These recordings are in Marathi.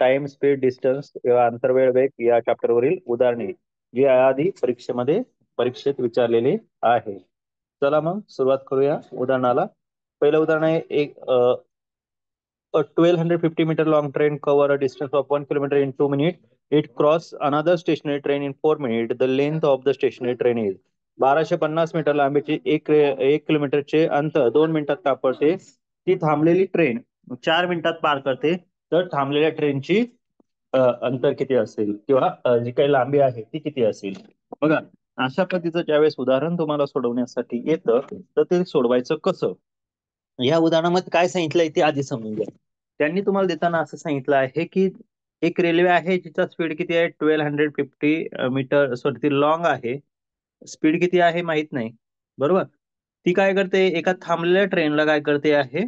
टाइम स्पीड डिस्टन्स किंवा अंतरवेळ वेग या चॅप्टरवरील उदाहरणे जी आधी परीक्षेत विचारलेली आहे. चला मग सुरुवात करूया उदाहरणाला. पहिलं उदाहरण आहे एक a 1250-meter long train cover a distance of 1 kilometer in 2 minutes. It cross another stationary train in 4 minutes. The length of the stationary train is 1250 metre लांबीची एक किलोमीटरचे अंतर 2 मिनिटात कापते. ती थांबलेली ट्रेन 4 मिनिटात पार करते. तर थांबलेल्या ट्रेनची अंतर किती असेल किंवा जी काही लांबी आहे ती किती असेल. बघा, अशा पद्धतीचं ज्यावेळेस उदाहरण तुम्हाला सोडवण्यासाठी येतं तर ते सोडवायचं कसं, या उदाहरणामध्ये काय सांगितलंय ते आधी समजून घ्या. त्यांनी तुम्हाला देताना असं सांगितलं आहे की एक रेल्वे आहे जिचा स्पीड किती आहे 1250 मीटर, सॉरी ती लॉंग आहे. स्पीड किती आहे माहित नाही, बरोबर. ती काय करते, एका थांबलेल्या ट्रेनला काय करते आहे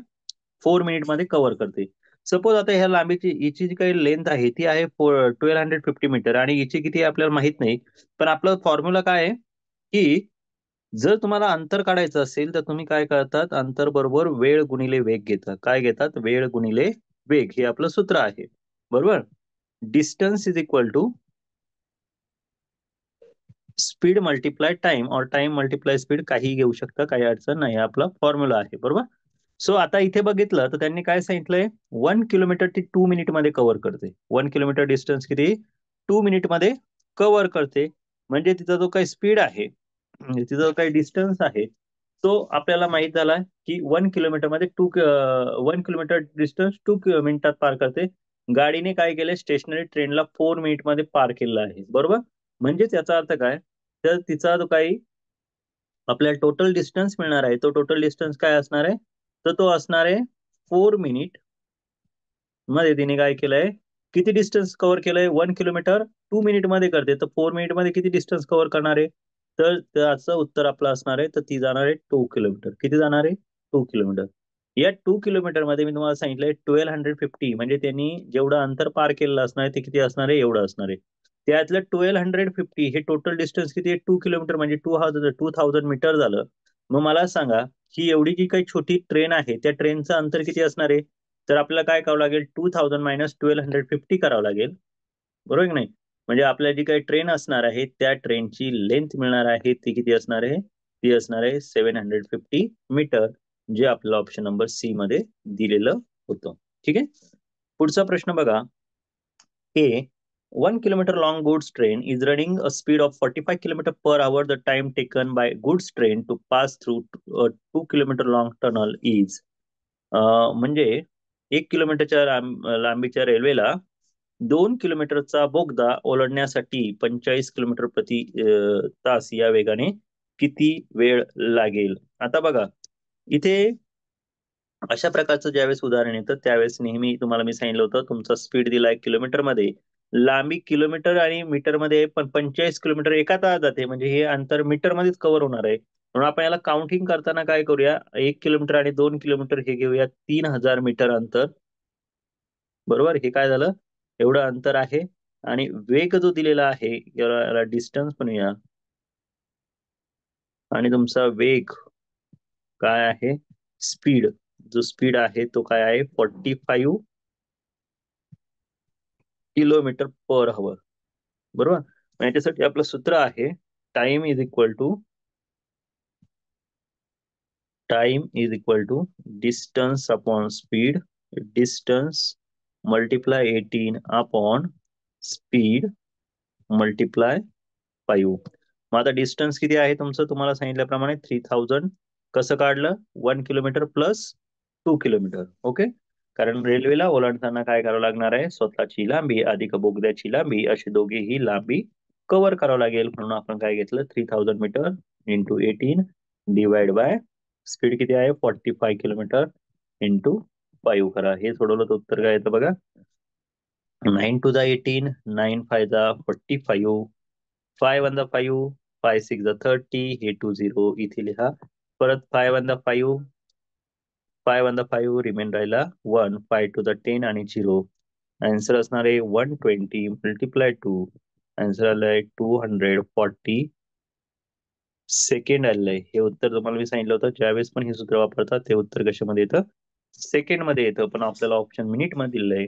4 मिनिट मध्ये कव्हर करते. सपोज आता ह्या लांबीची हिची जी काही लेंथ आहे ती आहे 1250 मीटर आणि हिची किती आहे आपल्याला माहित नाही. पण आपलं फॉर्म्युला काय आहे की जर तुम्हाला अंतर काढायचं असेल तर तुम्ही काय करतात, अंतर बरोबर वेळ गुणिले वेग घेतात. काय घेतात, वेळ गुणिले वेग, हे आपलं सूत्र आहे, बरोबर. Distance is equal to speed multiply time और टाइम मल्टिप्लाय स्पीड, काही घेऊ शकता, काही अडचण नाही, आपला फॉर्म्युला आहे, बरोबर. सो आता इथे बघितलं तर त्यांनी काय सांगितलंय, 1 किलोमीटर ती 2 मिनिट मध्ये कव्हर करते. 1 किलोमीटर डिस्टन्स किती 2 मिनिट मध्ये कव्हर करते. म्हणजे तिचा जो काही स्पीड आहे, म्हणजे तिचा जो काही डिस्टन्स आहे तो आपल्याला माहित झाला की 1 किलोमीटर मध्ये 1 किलोमीटर डिस्टन्स 2 मिनिटात पार करते. गाडीने काय केलंय, स्टेशनरी ट्रेनला 4 मिनिट मध्ये पार केलं आहे, बरोबर. म्हणजेच याचा अर्थ काय, तर तिचा जो काही आपल्याला टोटल डिस्टन्स मिळणार आहे तो टोटल डिस्टन्स काय असणार आहे, तर तो असणार आहे 4 मिनिट मध्ये तिने काय केलंय, किती डिस्टन्स कव्हर केलंय, 1 किलोमीटर 2 मिनिट मध्ये करते, तर 4 मिनिट मध्ये किती डिस्टन्स कव्हर करणार आहे, तर त्याचं उत्तर आपलं असणार आहे, तर ती जाणार आहे 2 किलोमीटर. किती जाणार आहे, 2 किलोमीटर. या 2 किलोमीटर मध्ये मी तुम्हाला सांगितलंय 1250, म्हणजे त्यांनी जेवढं अंतर पार केलेलं असणार आहे ते किती असणार आहे, एवढं असणार आहे. त्यातलं 1250 हे टोटल डिस्टन्स किती आहे, 2 किलोमीटर, म्हणजे 2000 मीटर झालं. मग मला सांगा ही एवढी जी काही छोटी ट्रेन आहे त्या ट्रेनचं अंतर किती असणार आहे, तर आपल्याला काय करावं लागेल, 2000 मायनस 1250 करावं लागेल, बरोबर की नाही. म्हणजे आपल्या जी काही ट्रेन असणार आहे त्या ट्रेनची लेंथ मिळणार आहे ती किती असणार आहे, ती असणार आहे 750 मीटर, जे आपल्याला ऑप्शन नंबर सी मध्ये दिलेलं होतं. ठीक आहे. पुढचा प्रश्न बघा. A 1 kilometer long goods train is running a speed of 45 kilometer per hour. The time taken by goods train to pass through a 2 kilometer long tunnel is म्हणजे 1 किलोमीटरच्या लांबीच्या रेल्वेला 2 किलोमीटरचा बोगदा ओलांडण्यासाठी 45 किलोमीटर प्रति तास या वेगाने किती वेळ लागेल. आता बघा इथे अशा प्रकारचं ज्यावेळेस उदाहरण येतं त्यावेळेस नेहमी तुम्हाला मी सांगितलं होतं तुमचा स्पीड दिलाय किलोमीटर मध्ये, लांबी किलोमीटर आणि मीटर मध्ये, पण 45 किलोमीटर एका तास जाते, म्हणजे हे अंतर मीटर मध्येच कव्हर होणार आहे. म्हणून आपण याला काउंटिंग करताना काय करूया, 1 किलोमीटर आणि 2 किलोमीटर हे घेऊया 3000 मीटर अंतर, बरोबर. हे काय झालं, एवढं अंतर आहे. आणि वेग जो दिलेला आहे याला डिस्टन्स म्हणूया, आणि तुमचा वेग काय आहे, स्पीड, जो स्पीड आहे तो काय आहे 45 किलोमीटर पर आवर, बरोबर. मग याच्यासाठी आपलं सूत्र आहे time is equal to distance upon speed, distance multiply 18 upon speed multiply 5. मग आता डिस्टन्स किती आहे तुमचं, तुम्हाला सांगितल्याप्रमाणे 3000. कसं काढलं, 1 किलोमीटर प्लस 2 किलोमीटर, ओके. कारण रेल्वेला ओलांडताना काय करावं लागणार आहे, स्वतःची लांबी अधिक बोगद्याची लांबी अशी दोघेही लांबी कव्हर करावं लागेल. म्हणून आपण काय घेतलं, 3000 metre into 18 divide by speed किती आहे 45 किलोमीटर इंटू 5 करा. हे सोडवलं तर उत्तर काय येतं बघा, 9 टू द 18, 9 5 द 45, 5 1 द 5, 5 6 द 30, हे 20 इथे लिहा. परत 5 1 द 5, 5 1 द 5 रिमेन राहिला 1, 5 टू द 10 आणि 0. आन्सर असणार आहे 120 मल्टिप्लाय 2. आन्सर आलाय 240 सेकंड आलंय. हे उत्तर तुम्हाला मी सांगितलं होतं ज्यावेळेस पण हे सूत्र वापरतात ते उत्तर कशामध्ये येतं, सेकंड मध्ये येतं, पण आपल्याला ऑप्शन मिनिट मध्ये दिलंय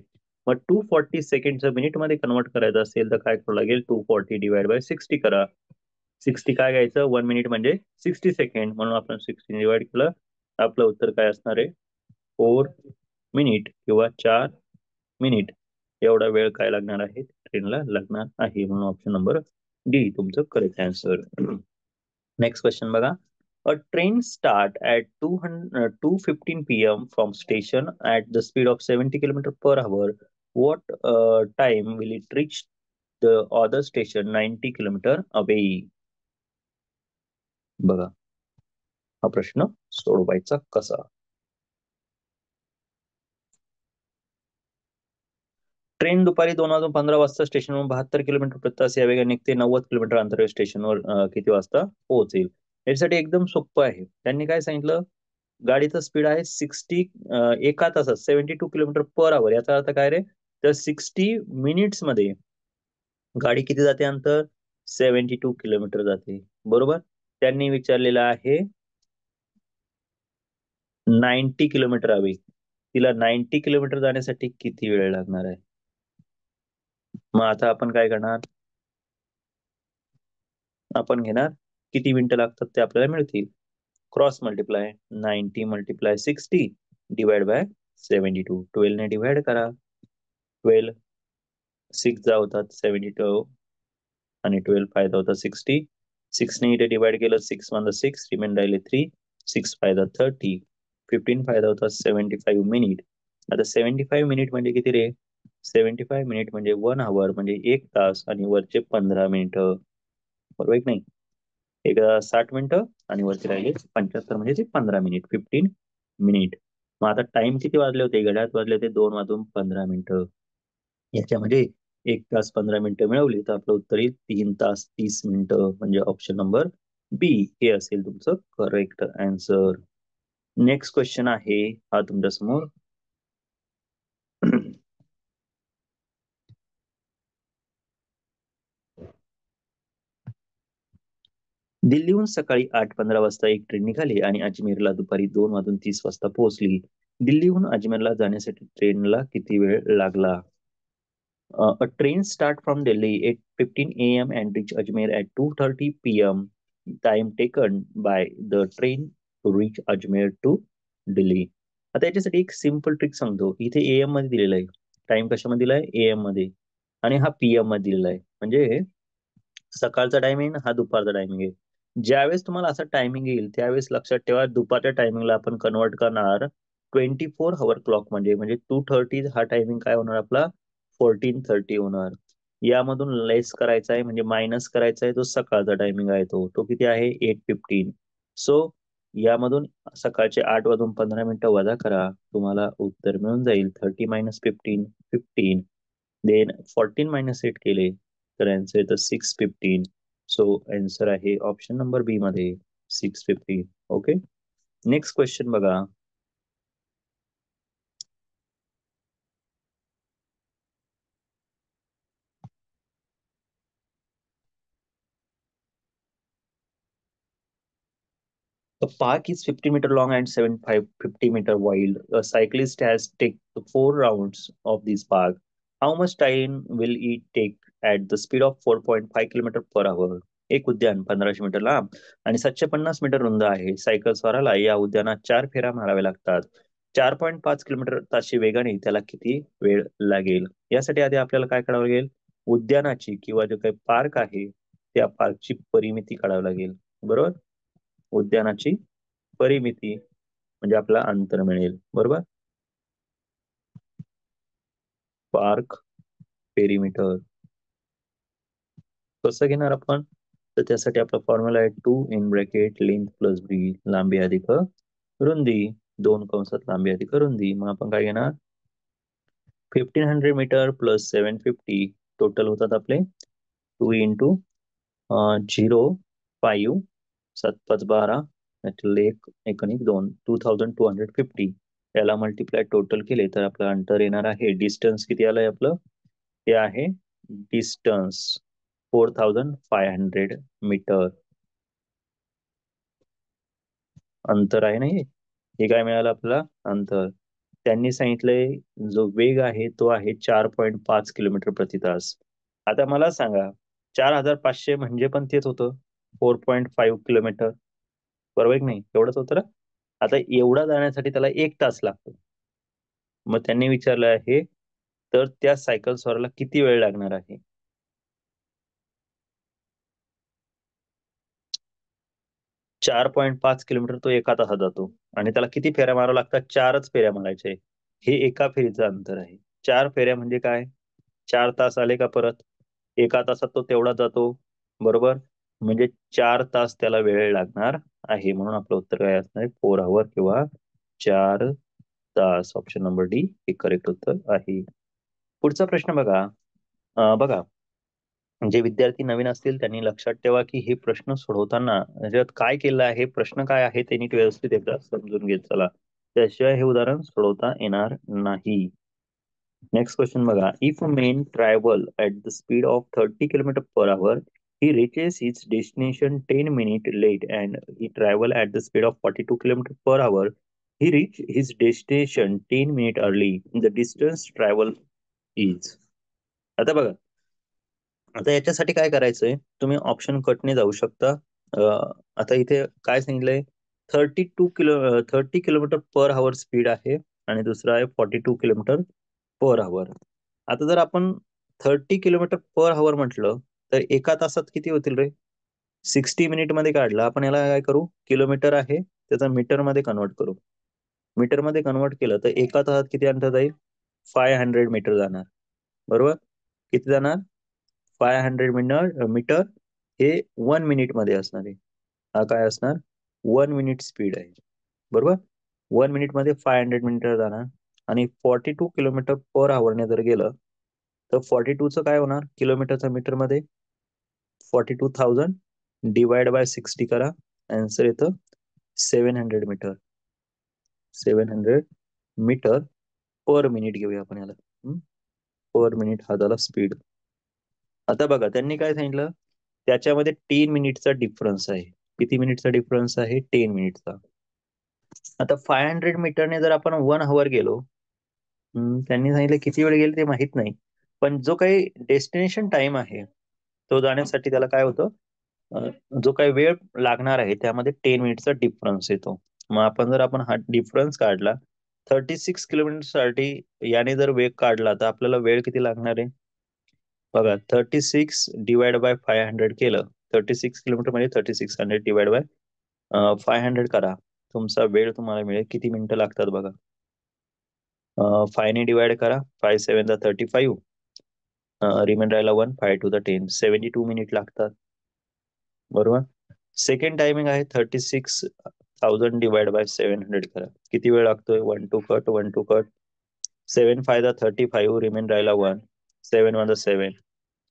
मग 240 सेकंडचं मिनिटमध्ये कन्वर्ट करायचं असेल तर काय करावं लागेल, 240 / 60 करा. 60 काय घ्यायचं, 1 मिनिट म्हणजे 60 सेकंड, म्हणून आपण 60 डिवाइड केलं. आपलं उत्तर काय असणार आहे, 4 मिनिट किंवा 4 मिनिट एवढा वेळ काय लागणार आहे, ट्रेनला लागणार आहे. म्हणून ऑप्शन नंबर डी तुमचं करेक्ट आन्सर. नेक्स्ट क्वेश्चन बघा. A train start at 2:15 p.m. from station at the speed of 70 km per hour. What time will it reach the other station 90 km away? बघा हा प्रश्न सोडवायचा कसा. ट्रेन दुपारी 2:15 स्टेशनवरून 72 किलोमीटर प्रति तास या वेगाने निघते. 90 किलोमीटर अंतरावर स्टेशनवर किती वाजता पोहोचेल. यासाठी एकदम सोपं आहे. त्यांनी काय सांगितलं, गाडीचं स्पीड आहे 60 एका तासात 72 किलोमीटर पर आवर. याचा अर्थ काय रे, तर 60 मिनिट्स मध्ये गाडी किती जाते अंतर, 72 किलोमीटर जाते. बरोबर. त्यांनी विचारलेलं आहे 90 किलोमीटर हवी. तिला 90 किलोमीटर जाण्यासाठी किती वेळ लागणार आहे. मग आता आपण काय करणार, आपण घेणार किती मिनिटं लागतात ते आपल्याला मिळतील. Cross multiply 90 × 60 divide by 72. 12 ने डिवाइड करा. 12 6 जा होतात 72 आणि 12 फायदा होता 60. 6 ने इथे डिवाइड केलं, 6 × 6 रिमेन राहिले 3. 6 फायदा 30. 15 फायदा होता 75 मिनिट. आता 75 मिनिट म्हणजे किती रे, 75 मिनिट म्हणजे 1 आवर म्हणजे 1 तास आणि वरचे 15 मिनिटं. बरोबर आहे की नाही. एक 60 मिनिटं आणि वरती राहिले 75 म्हणजे ते 15 मिनिट, 15 मिनिट. मग आता टाइम किती वाजले होते, घड्याळात वाजले होते 2:15. याच्यामध्ये 1 तास 15 मिनिटं मिळवली तर आपलं उत्तर येईल 3 तास 30 मिनिटं. म्हणजे ऑप्शन नंबर बी हे असेल तुमचं करेक्ट आन्सर. नेक्स्ट क्वेश्चन आहे हा तुमच्या समोर. दिल्लीहून सकाळी 8:15 वाजता एक ट्रेन निघाली आणि अजमेरला दुपारी 2:30 वाजता पोहोचली. दिल्लीहून अजमेरला जाण्यासाठी ट्रेनला किती वेळ लागला. A train start from Delhi at 15 a.m. and reach Ajmer at 2:30 p.m. Time taken by the train to reach Ajmer to Delhi. आता याच्यासाठी एक सिंपल ट्रिक सांगतो. इथे AM मध्ये दिलेला आहे, टाइम कशामध्ये दिलाय, AM मध्ये, आणि हा PM मध्ये दिलेला आहे. म्हणजे सकाळचा टायमिंग हा दुपारचा टायमिंग आहे. ज्यावेळेस तुम्हाला असं टायमिंग येईल त्यावेळेस लक्षात ठेवा, दुपारच्या टायमिंगला आपण कन्वर्ट करणार 24 आवर क्लॉक मध्ये. म्हणजे 2:30 हा टायमिंग काय होणार आपला, 14:30 होणार. यामधून लेस करायचा आहे म्हणजे मायनस करायचा आहे, तो सकाळचा टायमिंग आहे, तो तो किती आहे 8:15. सो यामधून सकाळचे 8:15 वजा करा, तुम्हाला उत्तर मिळून जाईल 30 - 15 15. देन 14 - 8 केले तर आन्सर येतं 6:15. सो आन्सर आहे ऑप्शन नंबर बी मध्ये 6:15. ओके. नेक्स्ट क्वेश्चन बघा. A park is 50 meter long and 50 meter wide. A cyclist has taken 4 rounds of this park. How much time will it take at the speed of 4.5 kilometer per hour? एक उद्यान 1500 मीटर लांब आणि 750 मीटर रुंद आहे. सायकल स्वाराला या उद्यानात 4 फेऱ्या माराव्या लागतात. 4.5 किलोमीटर ताशी वेगाने त्याला किती वेळ लागेल. यासाठी आधी आपल्याला काय करावं लागेल, उद्यानाची किंवा जो काही पार्क आहे त्या पार्कची परिमिती काढावी लागेल. बरोबर. उद्यानाची परिमिती म्हणजे आपला अंतर मिळेल. बरोबर. पार्क पेरिमीटर कसं घेणार आपण, तर त्यासाठी आपला फॉर्म्युला आहे 2 लेंथ प्लस बी, लांबी अधिक रुंदी, 2 कंसात लांबी अधिक रुंदी. मग आपण काय घेणार, 1500 मीटर प्लस 750 टोटल होतात आपले 2 इंटू 0.5 7×5 = 12 एक एक आणि 2 2250. त्याला मल्टिप्लाय टोटल केले तर आपलं अंतर येणार आहे, डिस्टन्स किती आलंय आपलं, ते आहे डिस्टन्स 4500 मीटर अंतर आहे. नाही हे काय मिळालं आपल्याला अंतर. त्यांनी सांगितलंय जो वेग आहे तो आहे 4.5 किलोमीटर प्रति तास. आता मला सांगा 4,500 म्हणजे पण तेच होतं 4.5 किलोमीटर, बरोबर आहे की नाही? एवढंच होतं ना. आता एवढा जाण्यासाठी त्याला 1 तास लागतो. मग त्यांनी विचारलं आहे तर त्या सायकल स्वाराला किती वेळ लागणार आहे? 4.5 किलोमीटर तो एका तासात जातो आणि त्याला किती फेऱ्या माराव्या लागतात? 4च फेऱ्या मारायचे. हे एका फेरीचं अंतर आहे. 4 फेऱ्या म्हणजे काय? 4 तास आले का परत? एका तासात तो तेवढा जातो, बरोबर? म्हणजे 4 तास त्याला वेळ लागणार आहे. म्हणून आपलं उत्तर काय असणार आहे? 4 hour किंवा 4 तास. ऑप्शन नंबर डी हे करेक्ट उत्तर आहे. पुढचा प्रश्न बघा. बघा, जे विद्यार्थी नवीन असतील त्यांनी लक्षात ठेवा की हे प्रश्न सोडवताना त्याच्यात काय केलं आहे, प्रश्न काय आहे ते नीट व्यवस्थित एकदा समजून घेत चला. त्याशिवाय हे उदाहरण सोडवता येणार नाही. नेक्स्ट क्वेश्चन बघा. If a main travel at the speed of 30 km/h, he reaches his destination 10 minutes late and he travel at the speed of 42 km/h. He reach his destination 10 minutes early. The distance travel is. आता बघा, आता याच्यासाठी काय करायचंय, तुम्ही ऑप्शन कटने जाऊ शकता. आता इथे काय सांगितलंय, 30 किलोमीटर पर आवर स्पीड आहे आणि दुसरा आहे 42 किलोमीटर पर आवर. आता जर आपण 30 किलोमीटर पर आवर म्हटलं तर एका तासात किती होतील रे? 60 मिनिट मध्ये काढला आपण, याला काय करू, किलोमीटर आहे त्याचा मीटर मध्ये कन्वर्ट करू. मीटर मध्ये कन्वर्ट केलं तर एका तासात किती अंतर जाईल? 500 मीटर जाणार, बरोबर? किती जाणार? 500 मीटर. हे 1 मिनिट मध्ये असणार आहे. हा काय असणार? 1 मिनिट स्पीड आहे, बरोबर? 1 मिनिट मध्ये 500 मीटर जाणार. आणि 42 किलोमीटर पर आवरने जर गेलं तर 42चं काय होणार किलोमीटरचा मीटर मध्ये? 42,000 डिवाइड बाय 60 करा, आन्सर येतं 700 मीटर. 700 मीटर पर मिनिट घेऊया आपण याला. पर मिनिट हा झाला स्पीड. आता बघा त्यांनी काय सांगितलं, त्याच्यामध्ये 10 मिनिटचा डिफरन्स आहे. किती मिनिटचा डिफरन्स आहे? 10 मिनिटचा. आता 500 मीटरने जर आपण 1 hour गेलो, त्यांनी सांगितलं किती वेळ गेले ते माहित नाही, पण जो काही डेस्टिनेशन टाइम आहे तो जाण्यासाठी त्याला काय होतं, जो काही वेळ लागणार आहे त्यामध्ये 10 मिनिटचा डिफरन्स येतो. मग आपण हा डिफरन्स काढला 36 किलोमीटर साठी, याने जर वेग काढला तर आपल्याला वेळ किती लागणार आहे? बघा, 36 डिवाइड बाय 500 केलं, 36 किलोमीटर म्हणजे 3600 डिवाइड बाय 500 करा. तुमचा वेळ तुम्हाला मिळेल किती मिनिटं लागतात बघा. 5 ने डिवाइड करा, 5 7 35, रिमेंड राहिला 1, 5 2 10, 72 मिनिट लागतात, बरोबर? सेकंड टायमिंग आहे 36,000 डिवाइड बाय 700 करा. किती वेळ लागतोय? 1 2 कट, 1 2 कट, 7 5 35, रिमेंड राहिला 1, 7 1 7.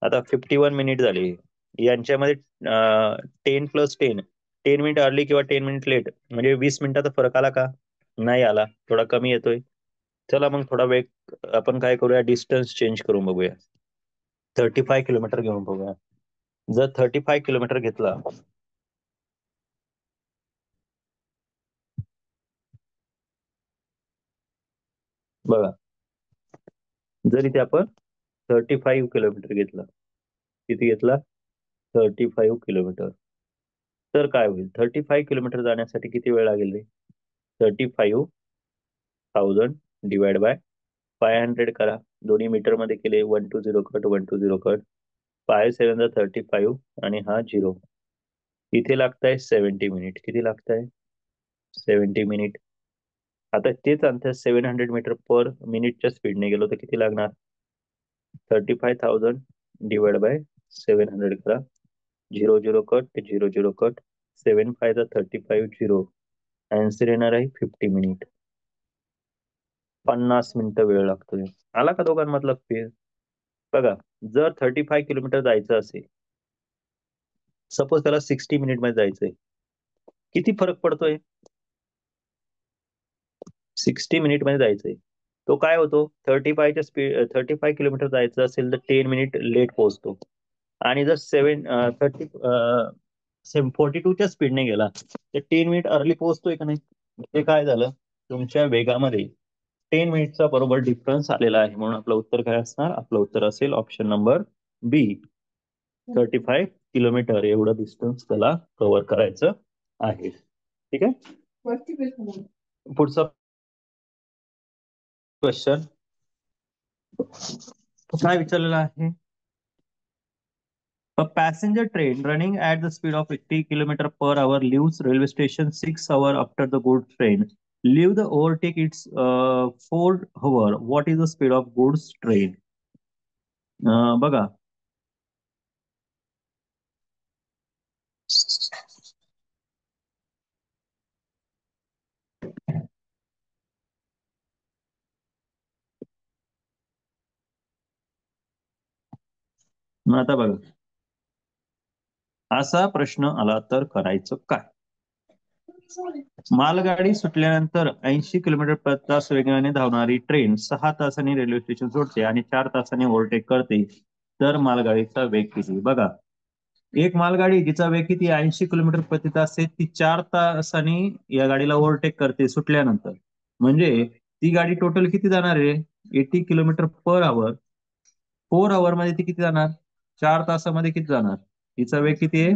आता 51 मिनिट झाली. यांच्यामध्ये 10 + 10, 10 मिनिट अर्ली किंवा 10 मिनिट लेट म्हणजे 20 मिनिटाचा फरक आला का? नाही आला, थोडा कमी येतोय. चला मग थोडा वेग आपण काय करूया, डिस्टन्स चेंज करून बघूया. 35 किलोमीटर घेऊन बघूया. जर 35 किलोमीटर घेतला, बघा, जर इथे आपण 35 किलोमीटर घेतला, किती घेतला? 35 किलोमीटर. तर काय होईल? 35 किलोमीटर जाण्यासाठी किती वेळ लागेल रे? 35,000 डिवाइड बाय 500 करा. दोन्ही मीटर मध्ये केले, 1 2 0 कट, 1 2 0 कट, 5 7 35 आणि हा 0. इथे लागताय 70 मिनिट. किती लागताय? 70 मिनिट. आता तेच अंतर 700 मीटर पर मिनिटच्या स्पीडने गेलो तर किती लागणार? 35,000 डिवाइड बाय 700 करा. 0 0 कट, 0 0 कट, 7 5 35, 0. आन्सर येणार आहे 50 मिनिट. 50 मिनिटं वेळ लागतोय. आला का दोघांमधला फेर? बघा, जर 35 किलोमीटर जायचं असेल, सपोज त्याला 60 मिनिट मध्ये जायचंय, किती फरक पडतोय? 60 मिनिट मध्ये जायचंय, तो काय होतो, 35 किलोमीटर जायचं असेल तर 10 मिनिट लेट पोहोचतो. आणि जर 42च्या स्पीडने गेला तर 10 मिनिट अर्ली पोहोचतोय का नाही? ते काय झालं, तुमच्या वेगामध्ये 10 मिनिटचा बरोबर डिफरन्स आलेला आहे, म्हणून आपलं उत्तर काय असणार? आपलं उत्तर असेल ऑप्शन नंबर बी, 35 किलोमीटर एवढं डिस्टन्स त्याला कव्हर करायचं आहे. ठीक आहे. पुढचा क्वेश्चन काय विचारलेला आहे? A passenger train running at the speed of 80 kilometer per hour leaves railway station 6 hours after the goods train. Leave the overtake its 4 hour. What is the speed of goods train? बघा. मग आता बघा, असा प्रश्न आला तर करायचं काय? मालगाडी सुटल्यानंतर 80 किलोमीटर प्रति तास वेगाने धावणारी ट्रेन 6 तासांनी रेल्वे स्टेशन सोडते आणि 4 तासांनी ओव्हरटेक करते, तर मालगाडीचा वेग किती? बघा, एक मालगाडी जिचा वेग किती 80 किलोमीटर प्रति तास आहे, ती 4 तासांनी या गाडीला ओव्हरटेक करते सुटल्यानंतर. म्हणजे ती गाडी टोटल किती जाणार आहे? 80 किलोमीटर पर आवर. 4 आवर मध्ये ती किती जाणार? 4 तासामध्ये किती जाणार? तिचा वेग किती आहे?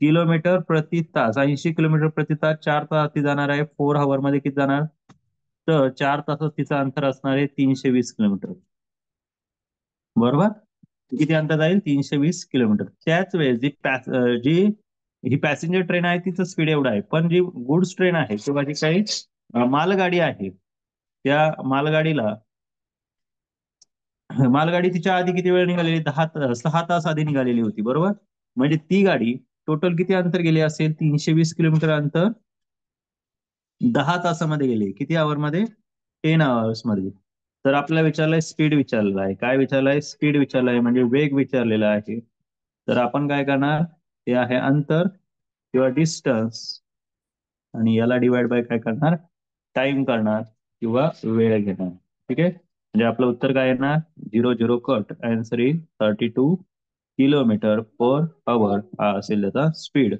किलोमीटर प्रति तास. 80 किलोमीटर प्रति तास 4 तास ती जाणार आहे. 4 आवर मध्ये किती जाणार? तर 4 तासात तिचं अंतर असणार आहे 320 किलोमीटर. बरोबर. किती अंतर जाईल? 320 किलोमीटर. त्याच वेळेस जी ही पॅसेंजर ट्रेन आहे तिचं स्पीड एवढं आहे, पण जी गुड्स ट्रेन आहे किंवा जी काही मालगाडी आहे, त्या मालगाडी तिच्या आधी किती वेळ निघालेली? 6 तास आधी निघालेली होती. बरोबर. म्हणजे ती गाडी टोटल किती अंतर गेली असेल? 320 किलोमीटर अंतर 10 तासामध्ये गेले. किती आवर मध्ये? 10 आवर्स मध्ये. तर आपल्याला विचारलंय स्पीड विचारलेलं आहे. काय विचारलंय? स्पीड विचारलंय, म्हणजे वेग विचारलेला आहे. तर आपण काय करणार? ते आहे अंतर किंवा डिस्टन्स, आणि याला डिवाइड बाय काय करणार? टाइम करणार किंवा वेळ घेणार. ठीक आहे. म्हणजे आपलं उत्तर काय येणार? 0 0 cut. Answer is 32 kilometre per आवर हा असेल त्याचा स्पीड.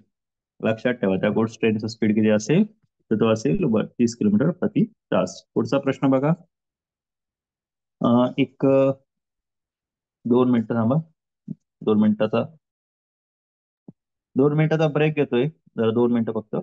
लक्षात ठेवा, त्या गुड्स ट्रेनचा स्पीड किती असेल? तर तो असेल 32 किलोमीटर प्रति तास. पुढचा प्रश्न बघा. एक 2 मिनिटं थांबा. 2 मिनिटाचा 2 मिनिटाचा ब्रेक घेतोय, जरा 2 मिनिटं फक्त.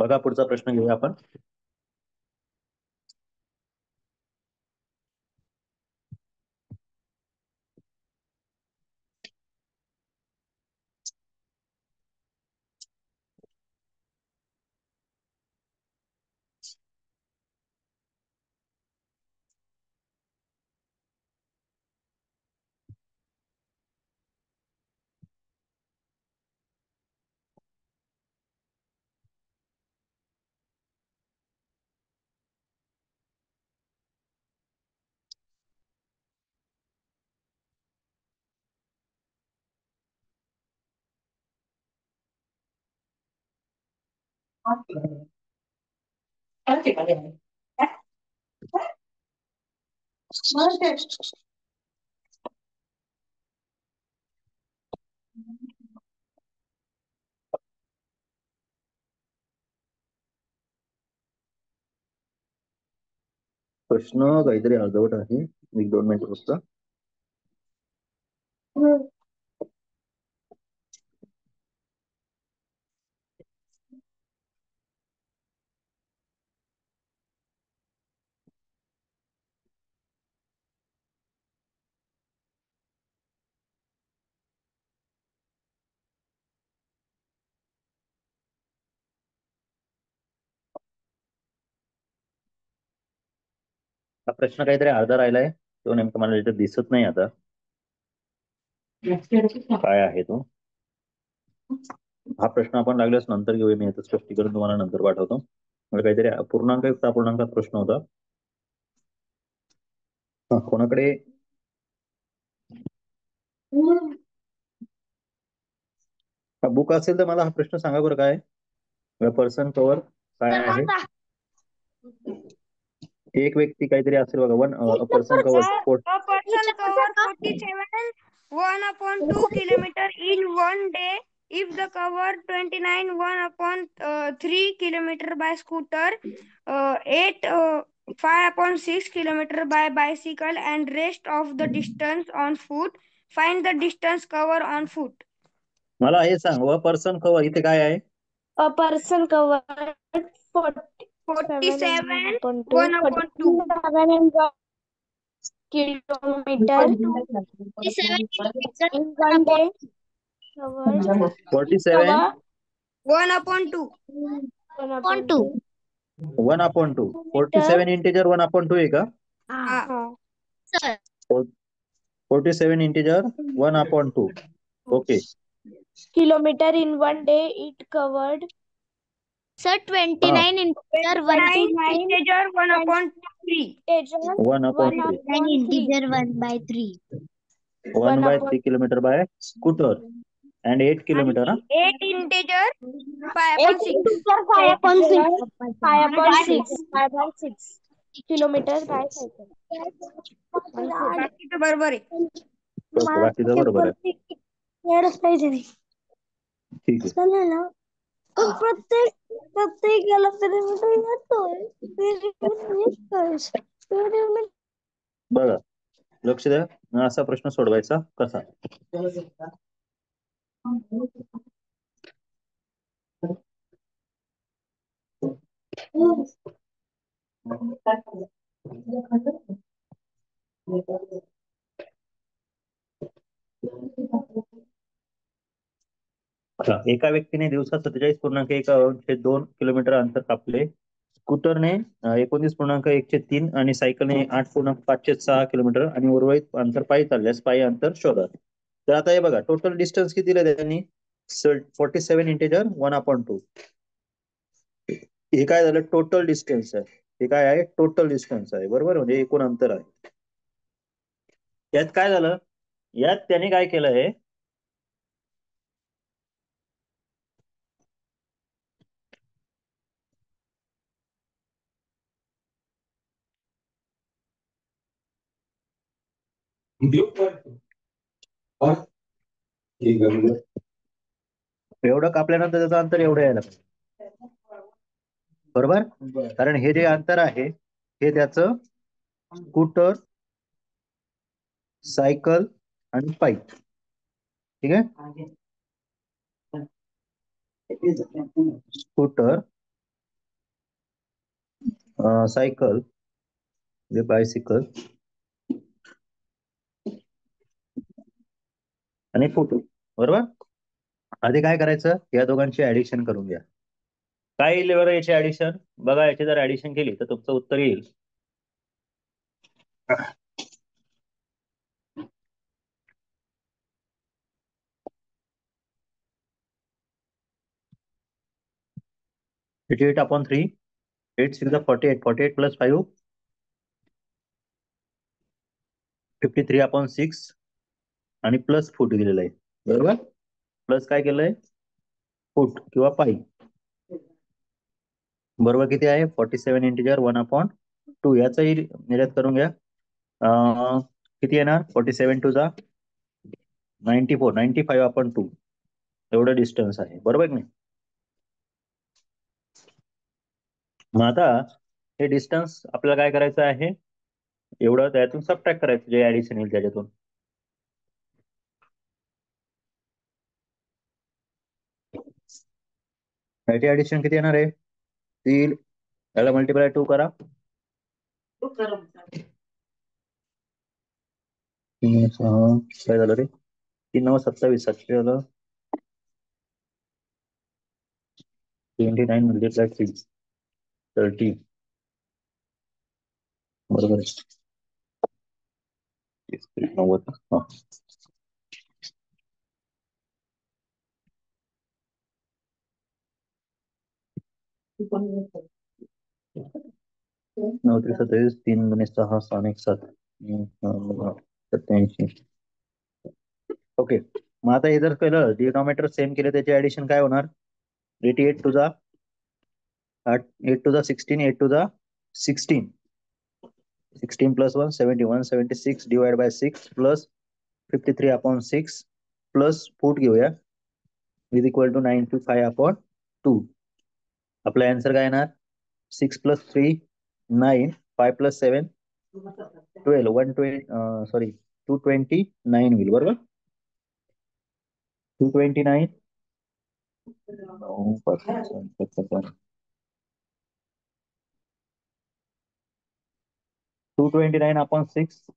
बघा, पुढचा प्रश्न घेऊया आपण. प्रश्न काहीतरी अर्धवट आहे, 1-2 मिनिट फक्त. हा प्रश्न काहीतरी अर्धा राहिलाय, तो नेमका मला इथे दिसत नाही आता काय आहे तो. हा प्रश्न आपण लागल्यास नंतर घेऊया, मी याचं स्पष्टीकरण तुम्हाला नंतर पाठवतो. मला काहीतरी पूर्णांक अपूर्णांकात प्रश्न होता. कोणाकडे बुक असेल तर मला हा प्रश्न सांगा बरं. काय पर्सन कव्हर काय आहे? एक व्यक्ती काहीतरी असेल बघा. Person cover 47 1/2 kilometer in 1 day if the cover 29 1/3 kilometer by scooter, 5/6 kilometer by bicycle and rest of the distance on foot. Find the distance cover on foot. मला हे सांग, पर्सन कव्हर इथे काय आहे? A person covered 47 1/2 1/2 kilometer in 1 day. Covered 47 1/2 1/2 1/2 47 integer 1/2 आहे का? हा. 47 integer 1/2. Okay. kilometer in 1 day it covered. Sir, 29 integer 29 integer 1/3. 1/3 integer 1/3. 1/3 kilometer by scooter and 8 kilometer. 8 integer 5/6 5/6 kilometer by cycle. बाकीचं बरोबर आहे. बाकीचं बरोबर आहे. पाहिजे नाही. ठीक आहे. चालेल ना. प्रत्येकाला perimeter येतोय. बघा, लक्ष द्या. असा प्रश्न सोडवायचा कसा. एका व्यक्तीने दिवसात 47.1 किलोमीटर अंतर कापले. स्कूटरने 19.1 आणि सायकलने 8.5 किलोमीटर आणि उर्वरित अंतर पायी चालल्यास पायी अंतर शोधा. तर आता हे बघा, टोटल डिस्टन्स किती दिलं त्यांनी? 47 इंटिजर 1/2. हे काय झालं? टोटल डिस्टन्स आहे. हे काय आहे? टोटल डिस्टन्स आहे. बरोबर, म्हणजे एकूण अंतर आहे. यात काय झालं? यात त्याने काय केलंय? एवढं कापल्यानंतर त्याचं अंतर एवढं यायला पाहिजे. बरोबर, कारण हे जे अंतर आहे हे त्याचं स्कूटर, सायकल आणि पायी. ठीक आहे. स्कूटर, सायकल म्हणजे बायसिकल आणि फोटो. बरोबर. आधी काय करायचं? या दोघांची ऍडिशन करून घ्या. काय येईल बरं याची ऍडिशन? बघा, याची जर ऍडिशन केली तर तुमचं उत्तर येईल 88/3. 8 6 48. 48 plus 5 53/6 आणि प्लस फूट दिलेलं आहे. बरोबर. प्लस काय केलंय? फूट किंवा पायी. बरोबर किती आहे 47 इंटिजर 1/2 याचाही निर्यात करून घ्या. किती येणार 47 टू जा 94 95/2 एवढं डिस्टन्स आहे बरोबर की नाही. मग आता हे डिस्टन्स आपल्याला काय करायचं आहे एवढं त्यातून सबट्रॅक्ट करायचं जे ऍडिशन येईल त्याच्यातून. याची ऍडिशन किती येणार आहे 3 याला मल्टिप्लाय 2 करा काय झालं रे 3×9 = 27 700 झालं 29 मल्टिप्लाय 3 30 बरोबर आहे 90 हा. नऊ 27 3×6 6 7 ओके. मग आता हे जर केलं डिनॉमिनेटर सेम केलं त्याचे ऍडिशन काय होणार 88 टू जा 8 टू जा 16 8 टू जा 16 16 + 1 71 76 डिवाइड बाय 6 प्लस 53/6 प्लस फूट घेऊया इज इक्वल टू 95/2. आपला आन्सर काय येणार 6 + 3 9 5 + 7 12 120 सॉरी 229 होईल बरोबर 229 229/6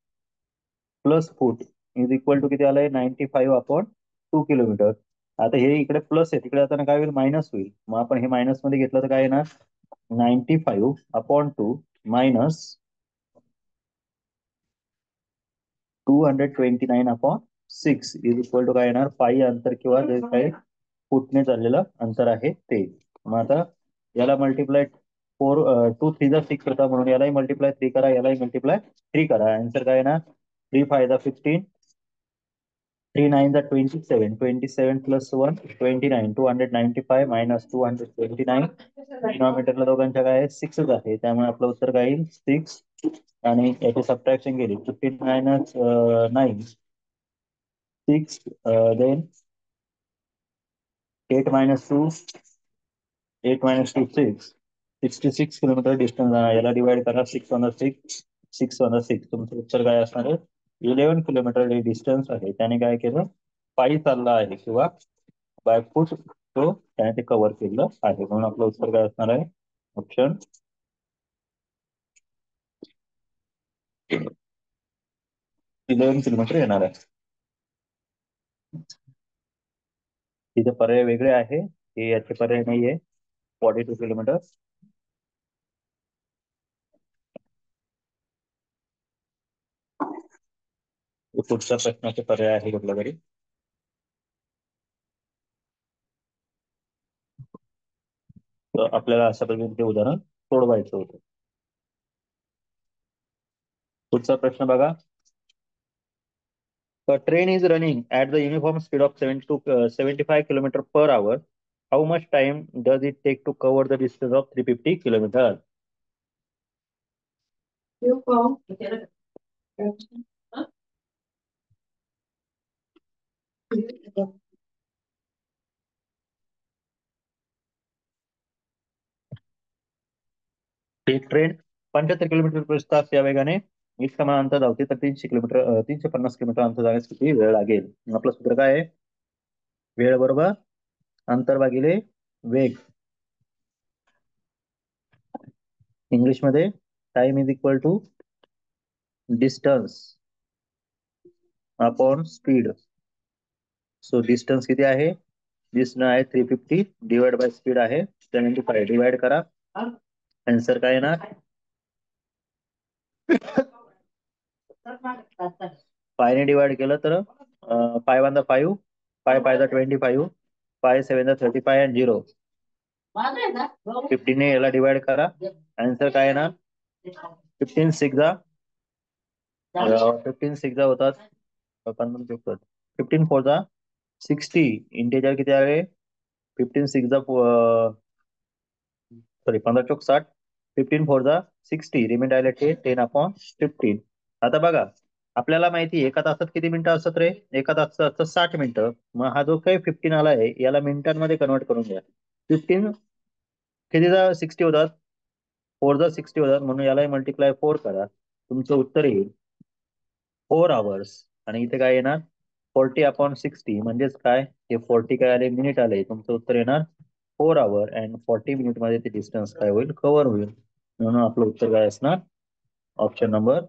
plus foot is equal to किती आलंय 95/2 किलोमीटर. आता हे इकडे प्लस आहे तिकडे आता काय होईल मायनस होईल मग आपण हे मायनस मध्ये घेतलं तर काय येणार 95/2 मायनस 229/6 इज इक्वल टू काय येणार पायी अंतर किंवा जे काही फुटने चाललेलं अंतर आहे ते. मग आता याला मल्टिप्लाय 2 3 जा 6 होता म्हणून यालाही मल्टिप्लाय 3 करा यालाही मल्टिप्लाय 3 करा आन्सर काय येणार 3 5 जा 15 3 9 जा 27 27 + 1 29 295 मायनस 229 डिनॉमिनेटरला दोघांच्या काय 6 आहे त्यामुळे आपलं उत्तर काय येईल 6 आणि याची सबट्रॅक्शन केली 15 - 9 6 देन 8 - 2 8 - 2 6 66 किलोमीटर डिस्टन्स याला डिवाइड करा 6/6 6/6 तुमचं उत्तर काय असणार आहे 11 किलोमीटर हे डिस्टन्स आहे त्याने काय केलं पायी चालला आहे किंवा बाय फूट तो त्याने ते कव्हर केलं आहे म्हणून आपलं उत्तर काय असणार आहे ऑप्शन 11 किलोमीटर येणार आहे. तिथे पर्याय वेगळे आहे हे याचे पर्याय नाहीये 42 किलोमीटर. पुढच्या प्रश्नाचे पर्याय आहे कुठला तरी तर आपल्याला अशा पद्धतीने ते उदाहरण सोडवायचं होतं. पुढचा प्रश्न बघा A train is running at the uniform speed of 75 kilometer per hour. How much time does it take to cover the distance of 350 kilometers? एक ट्रेन 75 किलोमीटर प्रति तास या वेगाने एक समान अंतर धावते तर 350 किलोमीटर अंतर जाण्यास किती वेळ लागेल. आपलं सूत्र काय आहे वेळ बरोबर अंतर भागिले वेग इंग्लिश मध्ये time is equal to distance upon speed. So distance किती आहे डिस्टन्स आहे 350 डिवाइड बाय स्पीड आहे 75 डिवाइड करा आन्सर काय येणार 5 ने डिवाइड केलं तर 5 1 5 5 5 25 5 7 35 and 0 15 ने याला डिवाइड करा आन्सर काय येणार 15 6 जा होतात 15 4 जा 60 इंटेजर किती आहे 15 6 जा सॉरी 15 चौक 60, 15 4 जा 60, रिमेंडर राहिले 10/15. आता बघा आपल्याला माहिती आहे एका तासात किती मिनिटं असतात रे? एका तासात असतं 60 मिनिटं. मग हा जो काही 15 आला आहे याला मिनिटांमध्ये कन्वर्ट करून घ्या. 15 किती जा 60 होतात, 4 जा 60 होतात, म्हणून यालाही मल्टिप्लाय 4 करा. तुमचं उत्तर येईल 4 आवर्स. आणि इथे काय येणार 40/60 म्हणजेच काय हे 40 काय आले मिनिट आले. तुमचं उत्तर येणार 4 आवर अँड 40 मिनिट मध्ये ते डिस्टन्स काय होईल कव्हर होईल. म्हणून आपलं उत्तर काय असणार ऑप्शन नंबर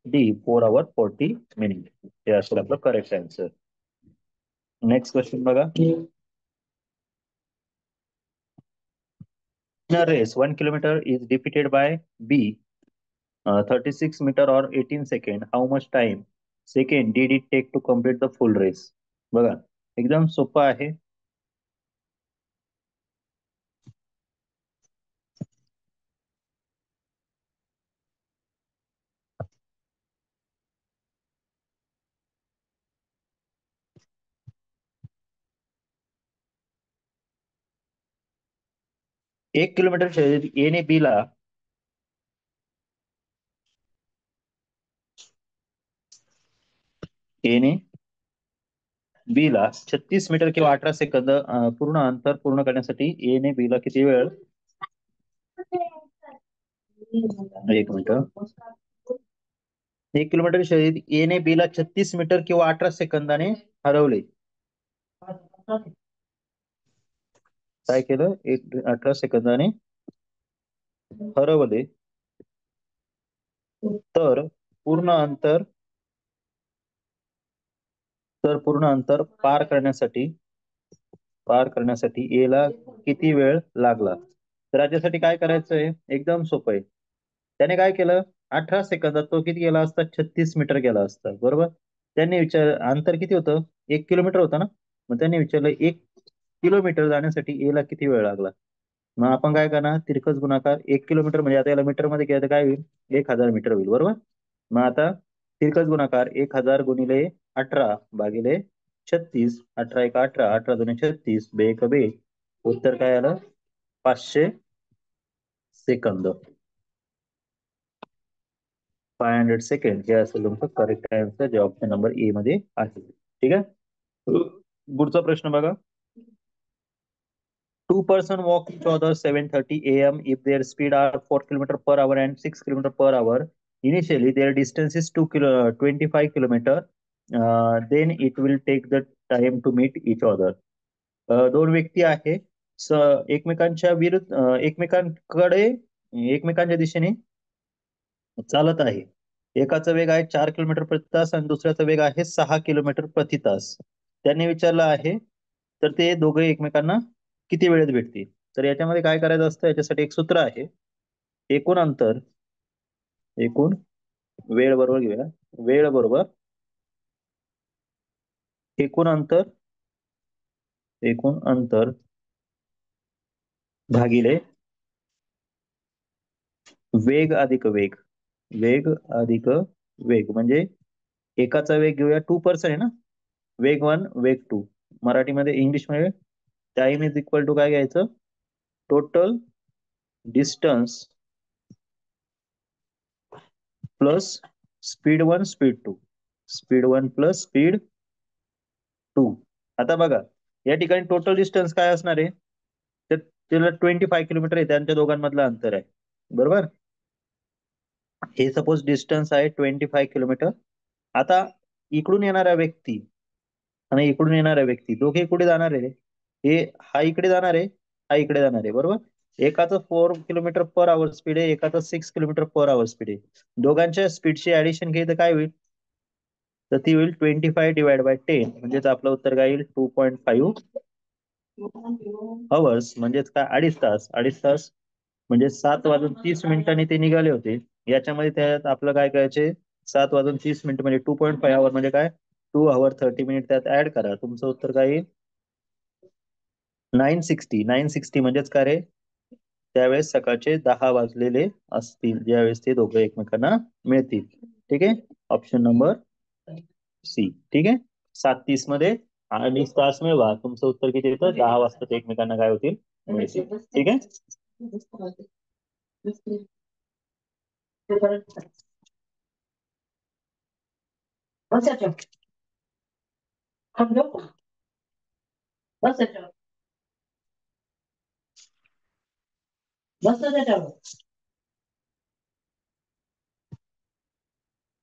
डी 4 आवर 40 मिनिट. हे असेल आपलं करेक्ट आन्सर. नेक्स्ट क्वेश्चन बघा. In a race 1 kilometer is defeated by B 36 meter or 18 second. How much time second did it take to complete the full race? बघा एकदम सोपं आहे. एक किलोमीटर शर्यत ए ने बी ला ए ने बी ला 36 मीटर किंवा 18 सेकंद पूर्ण अंतर पूर्ण करण्यासाठी ए ने बी ला किती वेळ? एक मिनिट. 1 किलोमीटर शर्यत ए ने बी ला 36 मीटर किंवा 18 सेकंदाने हरवले. काय केलं? 18 सेकंदाने हरवले. तर पूर्ण अंतर पार करण्यासाठी ए ला किती वेळ लागला? तर याच्यासाठी काय करायचंय एकदम सोपं आहे. त्याने काय केलं 18 सेकंदात तो किती गेला असता 36 मीटर गेला असता. बरोबर. त्यांनी अंतर किती होतं 1 किलोमीटर होतं ना. मग त्यांनी विचारलं 1 किलोमीटर जाण्यासाठी ए ला किती वेळ लागला. मग आपण काय करणार तिरकस गुणाकार 1 किलोमीटर म्हणजे आता याला मीटर मध्ये केलं तर काय होईल 1000 मीटर होईल. बरोबर. मग आता तिरकस गुणाकार 1000 गुणिले 18 भागिले 36, 18 1 18, 18 2 36, बे एक बे. उत्तर काय आलं 500 सेकंद. 500 सेकंड हे असेल तुमचं करेक्ट आन्सर जे ऑप्शन नंबर ए मध्ये आहे. ठीक आहे. पुढचा प्रश्न बघा. Two person walk each other 7:30 a.m. if their speed are 4 km/h and 6 km/h. Initially, their distance is 25 km. Then it will take the time to meet each other. दोन व्यक्ती आहे एकमेकांच्या विरुद्ध एकमेकांच्या दिशेने चालत आहे. एकाचा वेग आहे 4 किलोमीटर प्रति तास आणि दुसऱ्याचा वेग आहे 6 किलोमीटर प्रति तास. त्यांनी विचारलं आहे तर ते दोघे एकमेकांना किती वेळेत भेटतील. तर याच्यामध्ये काय करायचं असतं याच्यासाठी एक सूत्र आहे. एकूण वेळ बरोबर घेऊया. वेळ बरोबर एकूण अंतर भागिले वेग अधिक वेग. म्हणजे एकाचा वेग घेऊया 2% आहे ना. वेग 1 वेग 2. मराठीमध्ये इंग्लिश मध्ये टाइम इज इक्वल टू काय घ्यायचं total distance plus speed 1 speed 2. Speed 1 plus speed 2. आता बघा या ठिकाणी टोटल डिस्टन्स काय असणार आहे तर त्याला 25 किलोमीटर आहे त्यांच्या दोघांमधलं अंतर आहे. बरोबर. हे सपोज डिस्टन्स आहे 25 किलोमीटर. आता इकडून येणारा व्यक्ती आणि इकडून येणारा व्यक्ती दोघे कुठे जाणार आहे हा इकडे जाणार आहे हा इकडे जाणार आहे. बरोबर. एकाचं 4 km/h स्पीड आहे एकाचं 6 km/h स्पीड आहे. दोघांच्या स्पीडची ऍडिशन केली तर काय होईल तर ती होईल 25 डिवाइड बाय 10 म्हणजेच आपलं उत्तर काय येईल 2.5 आवर्स. म्हणजेच काय 2.5 तास म्हणजे 7:30 ते निघाले होते. याच्यामध्ये त्यात आपलं काय करायचे 7:30 म्हणजे 2.5 आवर म्हणजे काय 2 hour 30 minutes त्यात ऍड करा. तुमचं उत्तर काय येईल 960 म्हणजेच काय रे त्यावेळेस सकाळचे 10 वाजलेले असतील ज्यावेळेस ते दोघं एकमेकांना मिळतील. ठीक आहे. Option number C. ठीक आहे. 7:30 मध्ये 2.5 तास मिळवा. तुमचं उत्तर किती येतं 10 वाजता ते एकमेकांना काय होतील मिळतील. ठीक आहे.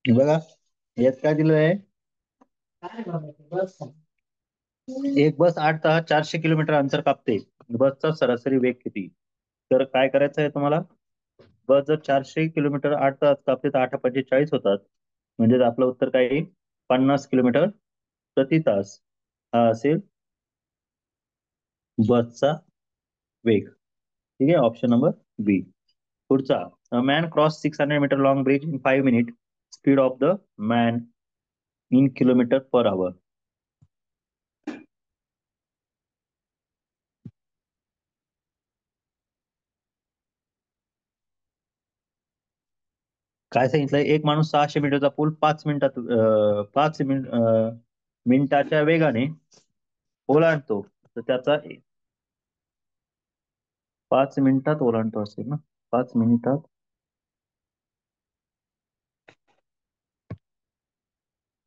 बघा यात काय दिलं आहे, एक बस 8 तास 400 किलोमीटर अंतर कापते, बसचा सरासरी वेग किती? तर काय करायचं आहे तुम्हाला, बस जर 400 किलोमीटर 8 तास कापते तर 8×45 होतात, म्हणजे आपलं उत्तर काय येईल, 50 किलोमीटर प्रति तास हा असेल बसचा वेग. ठीक आहे, ऑप्शन नंबर बी. पुढचा, a man cross 600 metre long bridge in 5 minute, speed of the man in kilometre per hour. काय सांगितलंय, एक माणूस 600 मीटरचा पूल 5 मिनिटाच्या वेगाने ओलांडतो, तर त्याचा 5 मिनिटात ओलांडतो असेल ना, 5 मिनिटात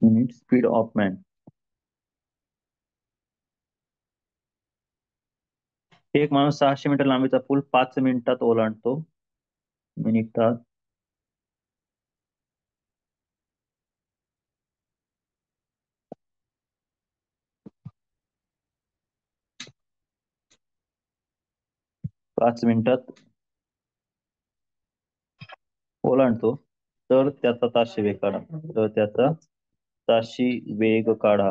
मिनिट स्पीड ऑफ मॅन. एक माणूस 600 मीटर लांबीचा पूल 5 मिनिटात ओलांडतो, मिनिटात 5 मिनिटात ओलांडतो, तर त्याचा ताशी वेग काढा, तर त्याचा ताशी वेग काढा.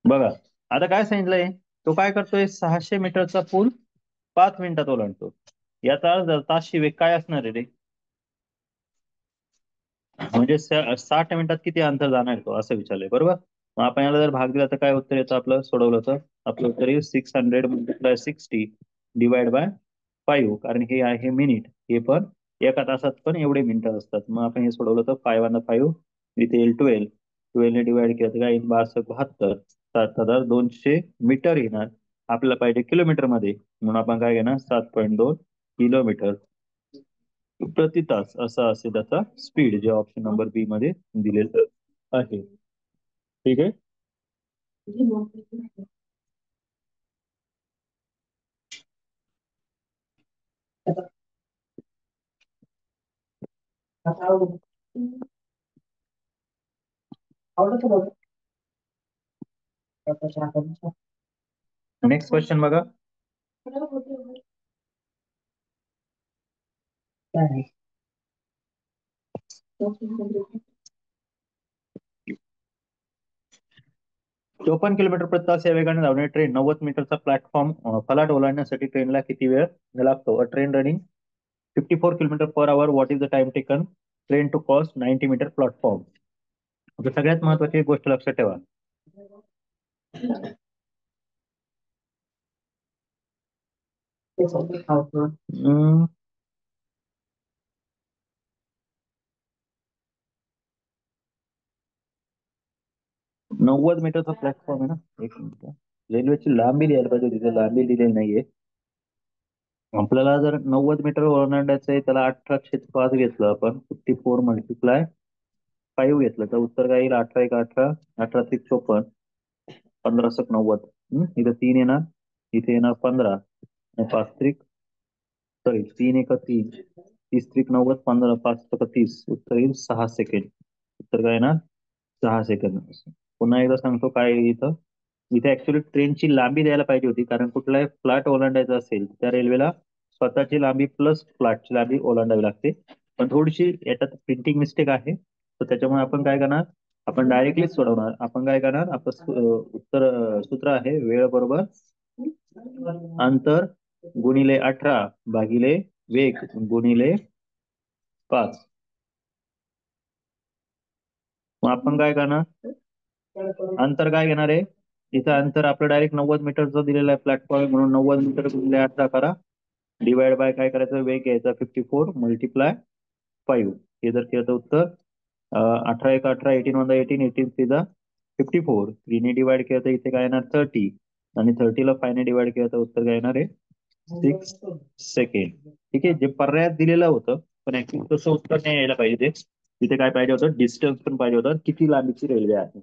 बघा आता काय सांगितलंय, तो काय करतोय, 600 मीटरचा पूल 5 मिनिटात ओलांडतो, याचा अर्थ ताशी वेग काय असणार आहे रे, म्हणजे 60 मिनिटात किती अंतर जाणार तो असं विचारलंय, बरोबर. मग आपण याला जर भाग दिला तर काय उत्तर येतं आपलं, सोडवलं तर आपलं उत्तर येईल 600 × 60 डिवाइड बाय 5, कारण हे आहे मिनिट, हे पण एका तासात पण एवढे मिनिटं असतात. मग आपण हे सोडवलं तर 5 इथे येईल 12 ने डिवाइड केलं तर काय येईल, 1272, 7200 मीटर येणार. आपल्याला पाहिजे किलोमीटर मध्ये, म्हणून आपण काय घेणार, 7.2 किलोमीटर प्रति तास असा असेल त्याचा स्पीड, जे ऑप्शन नंबर बी मध्ये दिलेलं आहे. ठीक आहे. नेक्स्ट क्वेश्चन बघा. 54 किलोमीटर प्रति तास या वेगाने धावणारी ट्रेन 90 मीटरचा प्लॅटफॉर्म फलाट ओलांडण्यासाठी ट्रेनला किती वेळ लागतो? A train running 54 kilometre per hour, what is the time taken train to cross 90 metre platform? सगळ्यात महत्वाची एक गोष्ट लक्षात ठेवा, हम्म, 90 मीटरचा प्लॅटफॉर्म आहे ना, एक मिनिट, रेल्वेची लांबी द्यायला पाहिजे, तिथे लांबी दिलेली नाहीये. आपल्याला जर 90 मीटर ओलांडायचं आहे, त्याला 18/5 घेतलं आपण, 54 × 5 घेतलं तर उत्तर काय येईल, 18 × 18, 18×3 = 54, 15×90. इथं 3 येणार, इथे येणार 15, आणि 5×3 सॉरी 3×1 = 3, 30×3 = 90, 15, 5×30, उत्तर येईल 6 सेकंड. उत्तर काय येणार, 6 सेकंद. पुन्हा एकदा सांगतो काय आहे इथं, इथे ऍक्च्युली ट्रेनची लांबी द्यायला पाहिजे होती, कारण कुठलाही फ्लॅट ओलांडायचा असेल त्या रेल्वेला स्वतःची लांबी प्लस फ्लॅटची लांबी ओलांडावी लागते, पण थोडीशी याच्यात प्रिंटिंग मिस्टेक आहे, तर त्याच्यामुळे आपण काय करणार, आपण डायरेक्टली सोडवणार. आपण काय करणार, आपलं उत्तर सूत्र आहे, वेळ बरोबर अंतर गुणिले 18 भागिले वेग गुणिले 5. मग आपण काय करणार, अंतर काय घेणार आहे, इथं अंतर आपलं डायरेक्ट 90 मीटरचं दिलेलं आहे प्लॅटफॉर्म, म्हणून 90 मीटर गुणिले 18 करा, डिवाइड बाय काय करायचं, वेग घ्यायचा 54 × 5. हे जर केलं तर उत्तर 18×1 = 18, 18×1 = 18, 18×3 = 54, 3 ने डिवाइड केलं तर इथे काय येणार 30, आणि 30 ला 5 ने डिवाइड केलं तर उत्तर काय येणार आहे 6 सेकंड. ठीक आहे, जे पर्यायात दिलेलं होतं पण ऍक्च्युली तसं उत्तर नाही यायला पाहिजे. तिथे काय पाहिजे होतं, डिस्टन्स पण पाहिजे होतं, किती लांबीची रेल्वे आहे.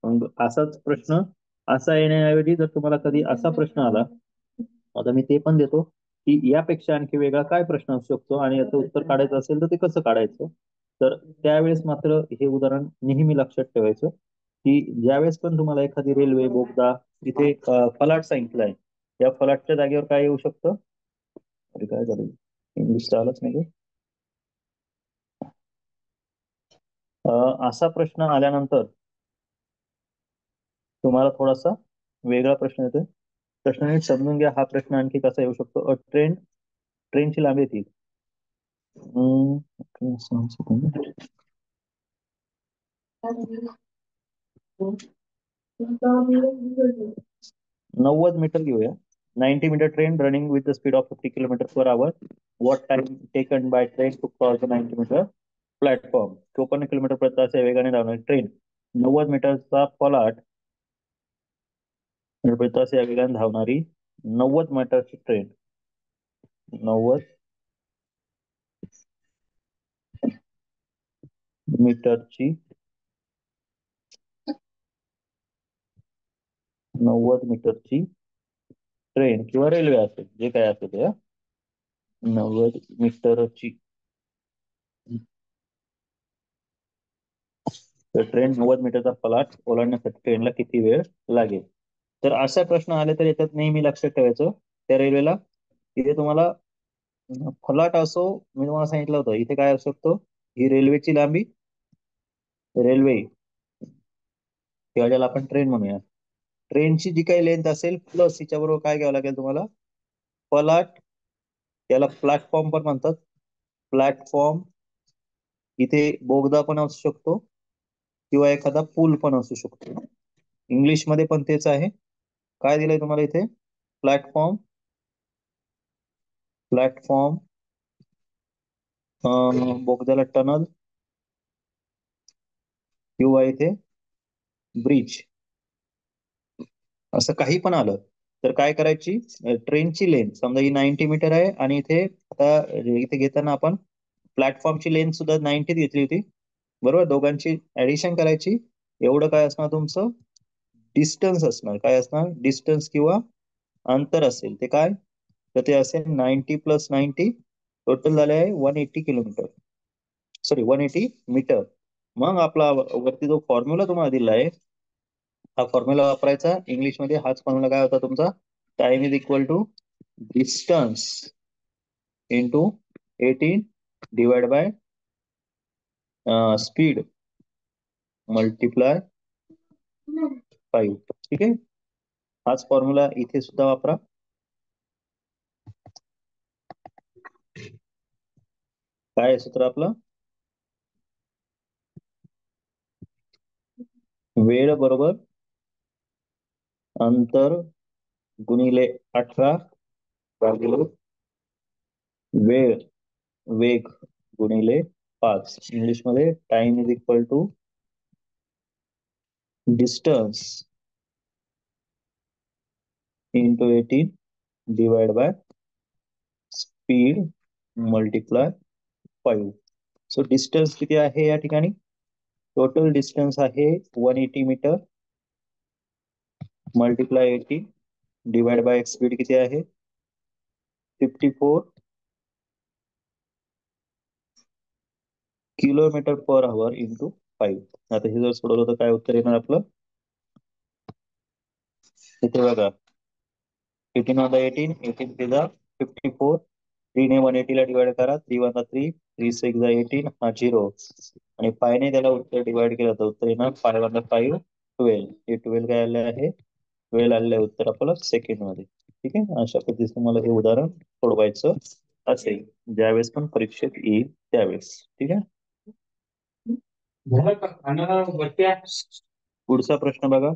मग असाच प्रश्न असा येण्याऐवजी जर तुम्हाला कधी असा प्रश्न आला, आता मी ते पण देतो की यापेक्षा आणखी वेगळा काय प्रश्न असू शकतो आणि याचं उत्तर काढायचं असेल तर ते कसं काढायचं. तर त्यावेळेस मात्र हे उदाहरण नेहमी लक्षात ठेवायचं की ज्यावेळेस पण तुम्हाला एखादी रेल्वे बोगदा इथे फलाट सांगितलाय, या फलाटच्या जागेवर काय येऊ शकतं. अरे काय झालं, इंग्लिश आलंच नाही का? असा प्रश्न आल्यानंतर तुम्हाला थोडासा वेगळा प्रश्न येतोय. प्रश्न नीट समजून घ्या. हा प्रश्न आणखी कसा येऊ शकतो. ट्रेनची लांबी येते. 90 मीटर घेऊया. 90 metre train running with the speed of 50 kilometre per hour. What time taken by train to cross the 90 metre platform. 54 kilometre प्रति तास या वेगाने धावणारी ट्रेन 90 मीटरचा फलाट प्रति तास या वेगाने धावणारी 90 मीटरची ट्रेन 90 मीटरची 90 मीटरची ट्रेन किंवा रेल्वे असेल, जे काय असेल ते. 90 मीटरची ट्रेन 90 मीटरचा फलाट ओलांडण्यासाठी ट्रेनला किती वेळ लागेल. तर असा प्रश्न आले तर याच्यात नेहमी लक्षात ठेवायचं त्या रेल्वेला इथे तुम्हाला फलाट असो. मी तुम्हाला सांगितलं होतं इथे काय असू शकतो, ही रेल्वेची लांबी, रेल्वे किंवा ज्याला आपण ट्रेन म्हणूया, ट्रेनची जी काही लेंथ असेल प्लस हिच्या बरोबर काय घ्यावं लागेल तुम्हाला, फलाट. याला प्लॅटफॉर्म पण म्हणतात. प्लॅटफॉर्म, इथे बोगदा पण असू शकतो किंवा एखादा पूल पण असू शकतो. इंग्लिश मध्ये पण तेच आहे. काय दिलंय तुम्हाला इथे, प्लॅटफॉर्म. प्लॅटफॉर्म, बोगद्याला टनल किंवा इथे ब्रिज, असं काही पण आलं तर काय करायची, ट्रेनची लेंथ समजा ही 90 मीटर आहे आणि इथे आता इथे घेताना आपण प्लॅटफॉर्मची लेंथ सुद्धा 90 घेतली होती, बरोबर. दोघांची ऍडिशन करायची. एवढं काय असणार तुमचं डिस्टन्स असणार. काय असणार, डिस्टन्स किंवा अंतर असेल ते काय, तर ते असेल 90 + 90, टोटल झाले आहे 180 किलोमीटर, सॉरी 180 मीटर. मग आपला वरती जो फॉर्म्युला तुम्हाला दिला आहे, हा फॉर्म्युला वापरायचा. इंग्लिश मध्ये हाच फॉर्म्युला काय होता तुमचा, time is equal to distance into 18 divide by speed multiply 5. ठीक आहे, हाच फॉर्म्युला इथे सुद्धा वापरा. काय आहे सूत्र आपलं, वेळ बरोबर अंतर गुणिले 18 भागिले वेळ, वेग गुणिले 5. इंग्लिश मध्ये time is equal to distance into 18 divide by speed multiply 5. So distance किती आहे या ठिकाणी, टोटल डिस्टन्स आहे 180 metre multiply 80 divide by speed किती आहे 54 किलोमीटर/आवर इंटू 5. आता हे जर सोडवलं तर काय उत्तर येणार आपलं, इथे बघा 18 + 18, 18 × 54, 3 ने 180 ला डिवाइड करा, 3 × 1 3, 3 × 6 = 18, हा 0 आणि 5 ने त्याला उत्तर डिवाइड केलं तर उत्तर येणार 5 × 5 12. हे 12 काय आले आहे, 12 आलेलं आहे उत्तर आपलं सेकंड मध्ये. ठीक आहे, अशा पद्धतीने तुम्हाला हे उदाहरण सोडवायचं असेल ज्यावेळेस पण परीक्षेत येईल त्यावेळेस. ठीक आहे, पुढचा प्रश्न बघा.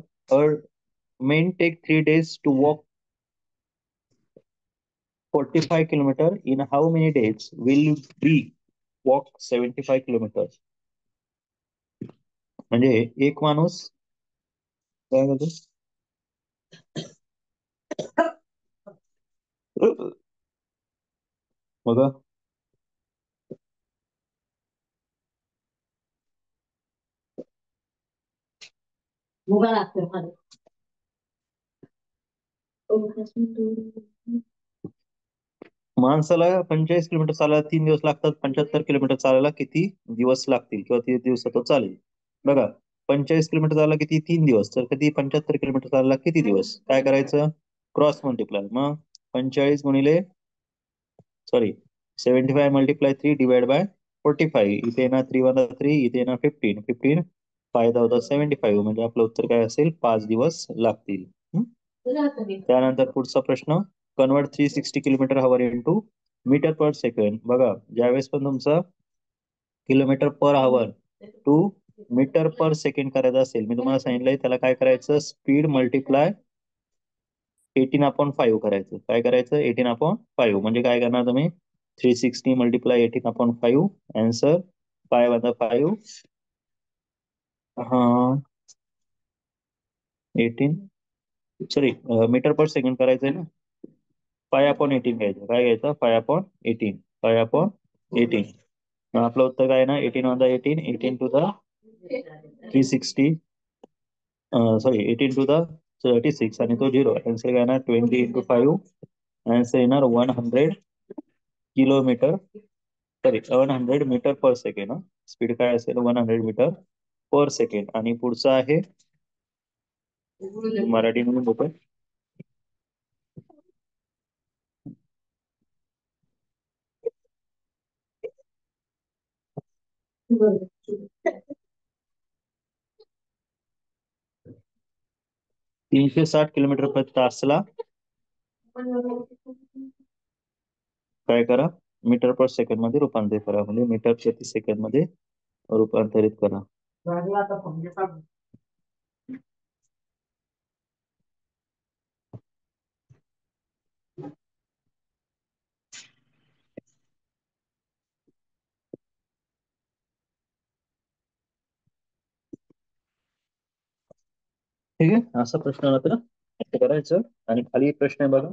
Men take 3 days to walk 45 kilometer. In how many days will we walk 75 kilometers? म्हणजे एक माणूस काय करतो, बघा माणसाला 45 किलोमीटर चालायला 3 दिवस लागतात. 75 किलोमीटर चालायला किती दिवस लागतील किंवा किती दिवसात तो चालेल? बघा 45 किलोमीटर चालायला किती 3 दिवस, तर कधी 75 किलोमीटर चालायला किती दिवस? काय करायचं? Cross multiply. मग 45 गुणिले 75 मल्टिप्लाय 3 डिवाइड बाय 45. इथे येणार 3 1 3, इथे येणार 15. 15 5 होता 75, म्हणजे आपलं उत्तर काय असेल? 5 दिवस लागतील. त्यानंतर पुढचा प्रश्न, convert 360 kilometre hour into metre per second. बघा ज्यावेळेस पण तुमचं kilometre per hour to metre per second करायचं असेल, मी तुम्हाला सांगितलंय त्याला काय करायचं? स्पीड मल्टिप्लाय 18/5 करायचं. काय करायचं? 18/5. म्हणजे काय करणार तुम्ही? 360 मल्टिप्लाय 18/5. आन्सर 5/5. हा मीटर पर सेकंड करायचंय ना. 5/18 घ्यायचं. काय घ्यायचं? 5/18. 5/18. आपलं उत्तर काय ना? 18 18 टू द 360, 18 टू द 36 आणि तो 0. आन्सर काय ना? 20 इंटू 5. आन्सर येणार 100 kilometre 100 metre per second. Speed काय असेल? 100 मीटर पर सेकंड. आणि पुढचं आहे मराठी म्हणून होतं. तीनशे 60 किलोमीटर प्रति तासला काय करा? मीटर पर सेकंड मध्ये रूपांतरित करा. म्हणजे मीटर प्रति सेकंड मध्ये रूपांतरित करा. ठीक आहे, असा प्रश्न मात्र करायचं. आणि खाली एक प्रश्न आहे बघा,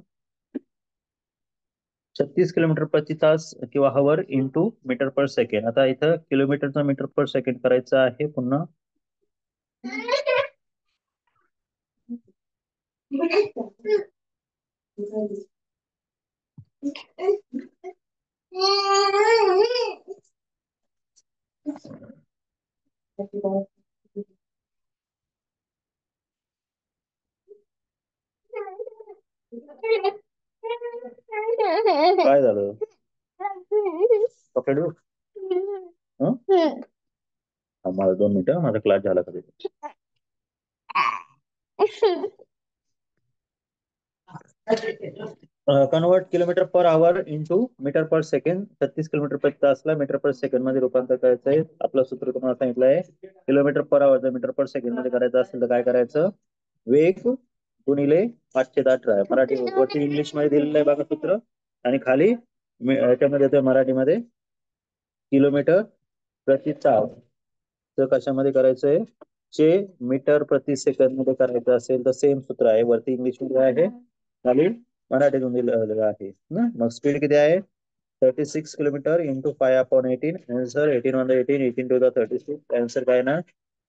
36 किलोमीटर प्रति तास किंवा हवर इंटू मीटर पर सेकंड. आता इथं किलोमीटरचा मीटर पर सेकंड करायचं आहे पुन्हा. काय झालं? पकड. मला 2 मिनिटं, माझा क्लास झाला कधी. Convert kilometre per hour into metre per second. 36 kilometre प्रति तासला मीटर पर सेकंड मध्ये रूपांतर करायचं आहे. आपलं सूत्र तुम्हाला सांगितलं आहे. किलोमीटर पर आवर जर मीटर पर सेकंड मध्ये करायचं असेल तर काय करायचं? वेग गुणिले 518. मराठी वरती इंग्लिश मध्ये दिलेलं आहे बघा सूत्र, आणि खाली याच्यामध्ये येतं मराठीमध्ये किलोमीटर प्रति तास. तर कशामध्ये करायचंय? चे मीटर प्रति सेकंड मध्ये करायचं असेल तर सेम सूत्र आहे. वरती इंग्लिश मध्ये आहे, खाली मराठीतून दिलेलं आहे ना. मग स्पीड किती आहे? 36 kilometre into 5/18. Answer 18 18 to the 36. Answer काय ना?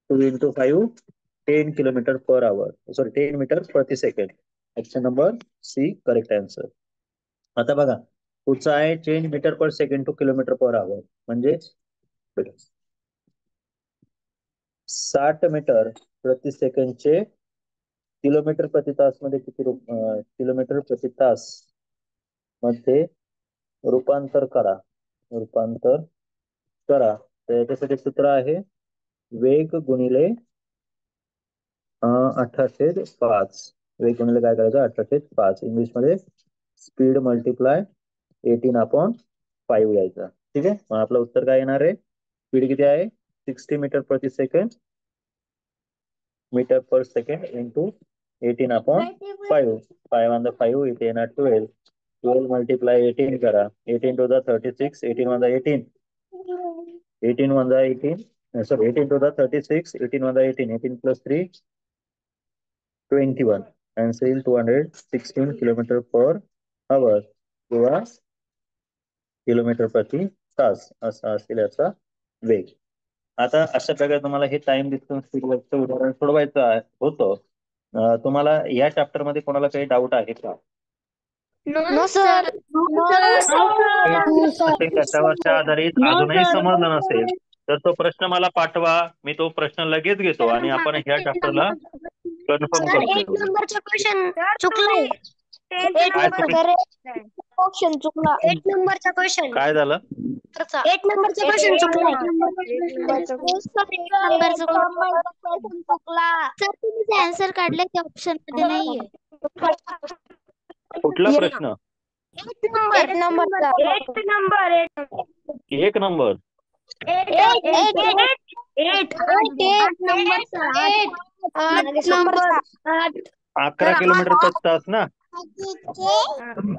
2 into 5 10 kilometre per hour, 10 metre प्रति सेकंड. Option number C correct answer. आता बघा पुढचा आहे change metre per second to kilometre per hour. म्हणजे 60 मीटर प्रति सेकंडचे किलोमीटर प्रति तास मध्ये किती किलोमीटर प्रति तास मध्ये रूपांतर करा. तर याच्यासाठी सूत्र आहे वेग गुणिले 18/5. वेग गुणिले काय करायचं? 18/5. इंग्लिश मध्ये स्पीड मल्टिप्लाय 18/5 यायचा. ठीक आहे, मग आपलं उत्तर काय येणार आहे? स्पीड किती आहे? 60 मीटर प्रति second, metre per second into 18/5. 5/5 इथे येणार 12. 12 मल्टिप्लाय 18 करा. 18 to the 36. 18 1 18. 18 1 18. 18 to the 36. 18 1 18. 18 plus 3 21. Answer is 216 kilometre per hour किंवा किलोमीटर प्रति तास असा असेल याचा वेग. आता अशा प्रकारे तुम्हाला हे टाइम डिस्टन्स स्पीडवरचं उदाहरण सोडवायचं होतं. तुम्हाला या चॅप्टर मध्ये कोणाला काही डाऊट आहे का? No sir. असेल त्याच्यावरच्या आधारित अजूनही समजलं नसेल तर तो प्रश्न मला पाठवा. मी तो प्रश्न लगेच घेतो आणि आपण ह्या चॅप्टरला कन्फर्म करतो. नंबरचा क्वेश्चन चुकलाय. काय चुकलं? ऑप्शन चुकला. 8 नंबरचा क्वेश्चन. काय झालं? 8 नंबरचा क्वेश्चन चुकलाय. चुकला. सर तुम्ही जे आन्सर काढले ते ऑप्शन मध्ये नाहीये. कुठला प्रश्न? 8 नंबरचा. 8 नंबर. 1 नंबर. 11 किलोमीटर प्रति तास ना?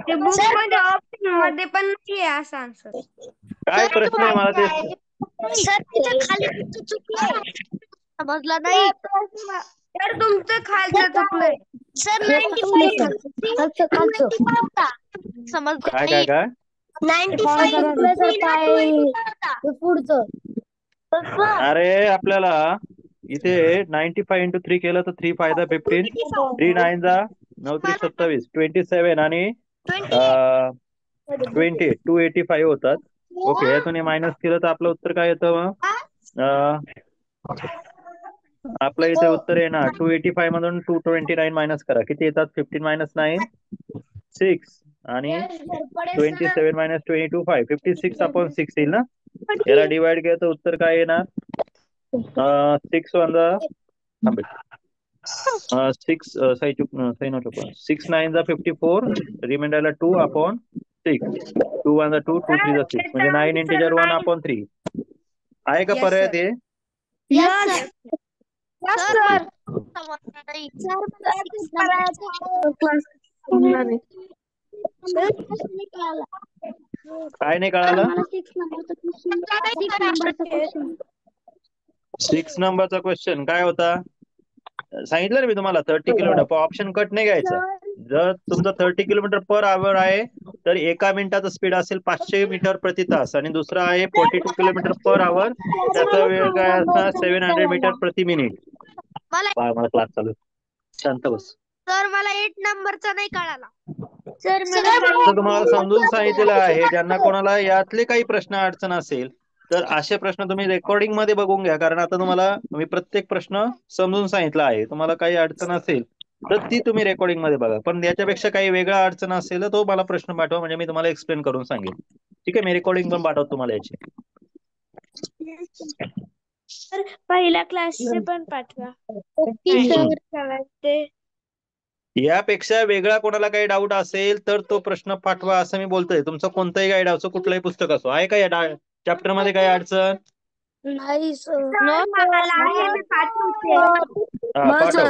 ते बुक मध्ये ऑप्शन मध्ये पण नाहीये असा आन्सर. काय प्रश्न आहे मला ते सर तिथे खाली चुकलंय. समजला नाही. तर तुमचं खालचं चुकलंय. सर 95 समजलं काय नाही. काय 95 पुढचं. अरे आपल्याला इथे 95 into 3 केलं तर 3 फायदा 15, 3 9 जा 9 3 27, 27 आणि 20 285 होतात. ओके, यातून मायनस केलं तर आपलं उत्तर काय येतं मग? आपलं इथे उत्तर आहे ना 285 मधून 229 मायनस करा. किती येतात? 15 मायनस 9 6 आणि 27 मायनस 22 5 56 अपॉन 6 येईल ना. याला डिवाइड केलं तर उत्तर काय येणार? 6 9 जा 54, रिमाइंडरला 2 अपॉन 6, 2 1 जा 2, 2 3 जा 6, म्हणजे 9 इंटिजर 1 अपॉन 3 आहे का पर्याय ते? सर. समजलं नाही. काय नाही कळालं? 6 नंबरचा क्वेश्चन काय होता? सांगितलं ना मी तुम्हाला 30 किलोमीटर. ऑप्शन कट नाही घ्यायचं. जर तुमचं 30 किलोमीटर पर आवर आहे तर एका मिनिटाचा स्पीड असेल 500 मीटर प्रति तास आणि दुसरा आहे 42 किलोमीटर पर आवर, त्याचा वेळ काय असणार? 700 मीटर प्रति मिनिट. मला क्लास चालू. शांत बस. सर मला 8 नंबरचा नाही कळाला. सर तर तुम्हाला समजून सांगितलेलं आहे. ज्यांना कोणाला यातले काही प्रश्न अडचण असेल तर असे प्रश्न तुम्ही रेकॉर्डिंग मध्ये बघून घ्या, कारण आता तुम्हाला मी प्रत्येक प्रश्न समजून सांगितला आहे. तुम्हाला काही अडचण असेल तर ती तुम्ही रेकॉर्डिंग मध्ये बघा. पण याच्यापेक्षा काही वेगळा अडचण असेल तर तो मला प्रश्न पाठवा, म्हणजे मी तुम्हाला एक्सप्लेन करून सांगेन. ठीक आहे, मी रेकॉर्डिंग पण पाठवतो तुम्हाला याची. पहिल्या क्लासचे पण पाठवा. यापेक्षा वेगळा कोणाला काही डाऊट असेल तर तो प्रश्न पाठवा असं मी बोलतोय. तुमचं कोणतंही गाईड असो, कुठलंही पुस्तक असो. आहे का या चॅप्टर मध्ये काही अडचण? नाही सर. पाठव.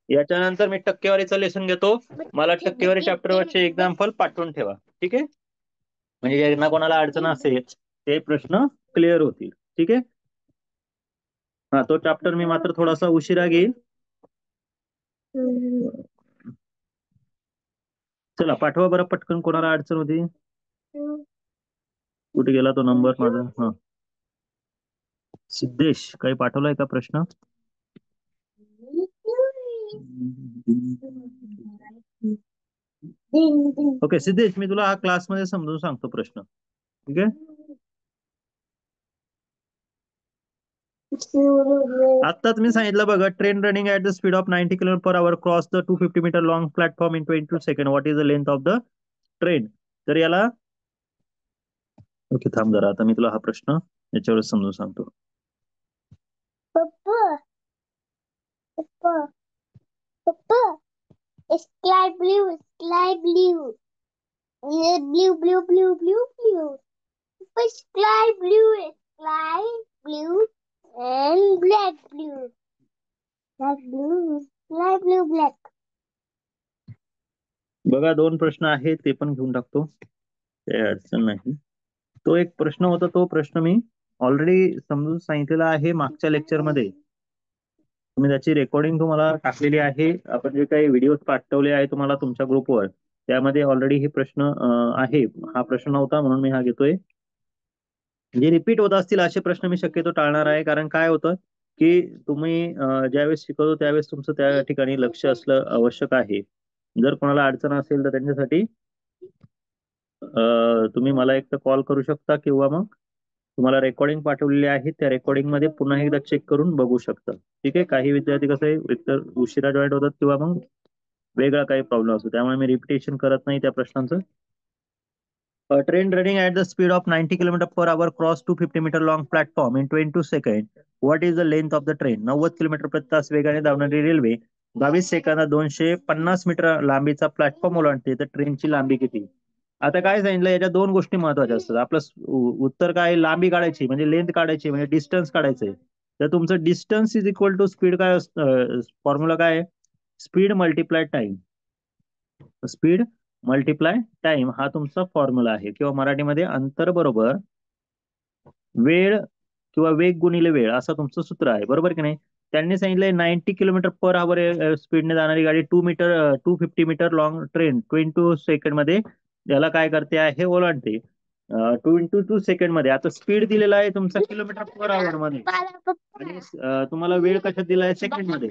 याच्यानंतर मी टक्केवारीचं लेसन घेतो. मला टक्केवारी चॅप्टरवरचे एक्झाम्पल पाठवून ठेवा. ठीक आहे, म्हणजे यांना कोणाला अडचण असेल ते प्रश्न क्लिअर होतील. ठीक आहे. हा, तो चॅप्टर मी मात्र थोडासा उशिरा घेईल. चला पाठवा बरं पटकन, कोणाला अडचण होती. कुठे गेला तो नंबर माझा? हा, सिद्धेश काही पाठवलाय का प्रश्न? ओके सिद्धेश, मी तुला हा क्लास मध्ये समजून सांगतो प्रश्न. ठीक आहे. आत्ताच मी सांगितलं बघा, train running at the speed of 90 kilometre per hour cross the 250 metre long platform in 22 second. What is the length of the train? तर याला ओके थांब जरा, आता मी तुला हा प्रश्न याच्यावर समजून सांगतो. Sky blue, sky blue. Blue, blue, blue, blue, blue. Sky blue, sky blue, and black blue. Black blue, sky blue, black. बघा 2 प्रश्न आहेत, ते पण घेऊन टाकतो, काही अडचण नाही. तो एक प्रश्न होता, तो प्रश्न मी ऑलरेडी समजून सांगितलेला आहे मागच्या लेक्चर मध्ये. तुम्ही त्याची रेकॉर्डिंग तुम्हाला टाकलेली आहे. आपण जे काही व्हिडिओ पाठवले आहे तुम्हाला तुमच्या ग्रुपवर, त्यामध्ये ऑलरेडी हे प्रश्न आहे. हा प्रश्न नव्हता म्हणून मी हा घेतोय. जे रिपीट होत असतील असे प्रश्न मी शक्यतो टाळणार आहे. कारण काय होतं की तुम्ही ज्यावेळेस शिकवतो त्यावेळेस तुमचं त्या ठिकाणी लक्ष असलं आवश्यक आहे. जर कोणाला अडचण असेल तर त्यांच्यासाठी तुम्ही मला एक तर कॉल करू शकता किंवा मग तुम्हाला रेकॉर्डिंग पाठवलेली आहे त्या रेकॉर्डिंग मध्ये पुन्हा एकदा चेक करून बघू शकता. ठीक आहे. काही विद्यार्थी कसं आहे एकतर उशिरा जॉईन होतात किंवा मग वेगळा काही प्रॉब्लेम असतो, त्यामुळे मी रिपिटेशन करत नाही त्या प्रश्नांचं. Train running at the speed of 90 km per hour cross 250 meter long platform in 22 seconds. What is the length of the train? 90 kilometre प्रति तास वेगाने धावणारी रेल्वे 22 सेकंदात 250 मीटर लांबीचा प्लॅटफॉर्म ओलांडते, तर ट्रेनची लांबी किती? आता काय सांगितलं, याच्या दोन गोष्टी महत्वाच्या असतात. आपलं उत्तर काय, लांबी काढायची म्हणजे लेंथ काढायची म्हणजे डिस्टन्स काढायचंय. तर तुमचं distance is equal to speed काय असतं, फॉर्म्युला काय आहे, speed multiply time. Speed multiply time हा तुमचा फॉर्म्युला आहे, किंवा मराठीमध्ये अंतर बरोबर वेळ किंवा वेग गुणिले वेळ असं तुमचं सूत्र आहे, बरोबर की नाही. त्यांनी सांगितलंय 90 किलोमीटर पर आवर स्पीडने जाणारी गाडी 250 मीटर लॉंग ट्रेन 22 सेकंड मध्ये त्याला काय करते आहे, ओलांडते 22 सेकंड मध्ये. आता स्पीड दिलेला आहे तुमचा किलोमीटर पर आवर मध्ये आणि तुम्हाला वेळ कशात दिला आहे, सेकंड मध्ये.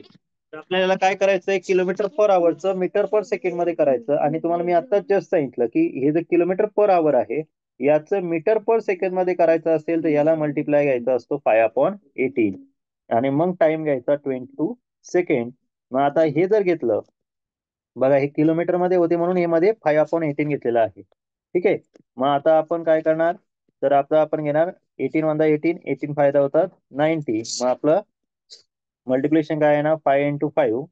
तर आपल्याला काय करायचंय, किलोमीटर पर आवरचं मीटर पर सेकंड मध्ये करायचं. आणि तुम्हाला मी आता जस्ट सांगितलं की हे जे किलोमीटर पर आवर आहे याचं मीटर पर सेकंड मध्ये करायचं असेल तर याला मल्टिप्लाय घ्यायचा असतो 5/18 आणि मग टाइम घ्यायचा 22 सेकंड. मग आता हे जर घेतलं बघा, हे किलोमीटर मध्ये होते म्हणून हे मध्ये 5/18 घेतलेलं आहे. ठीक आहे. मग आता आपण काय करणार, तर आता आपण घेणार 18 वंदा 18, 18 फायदा होतात 90. मग आपलं मल्टिप्लिकेशन काय आहे ना, 5 × 5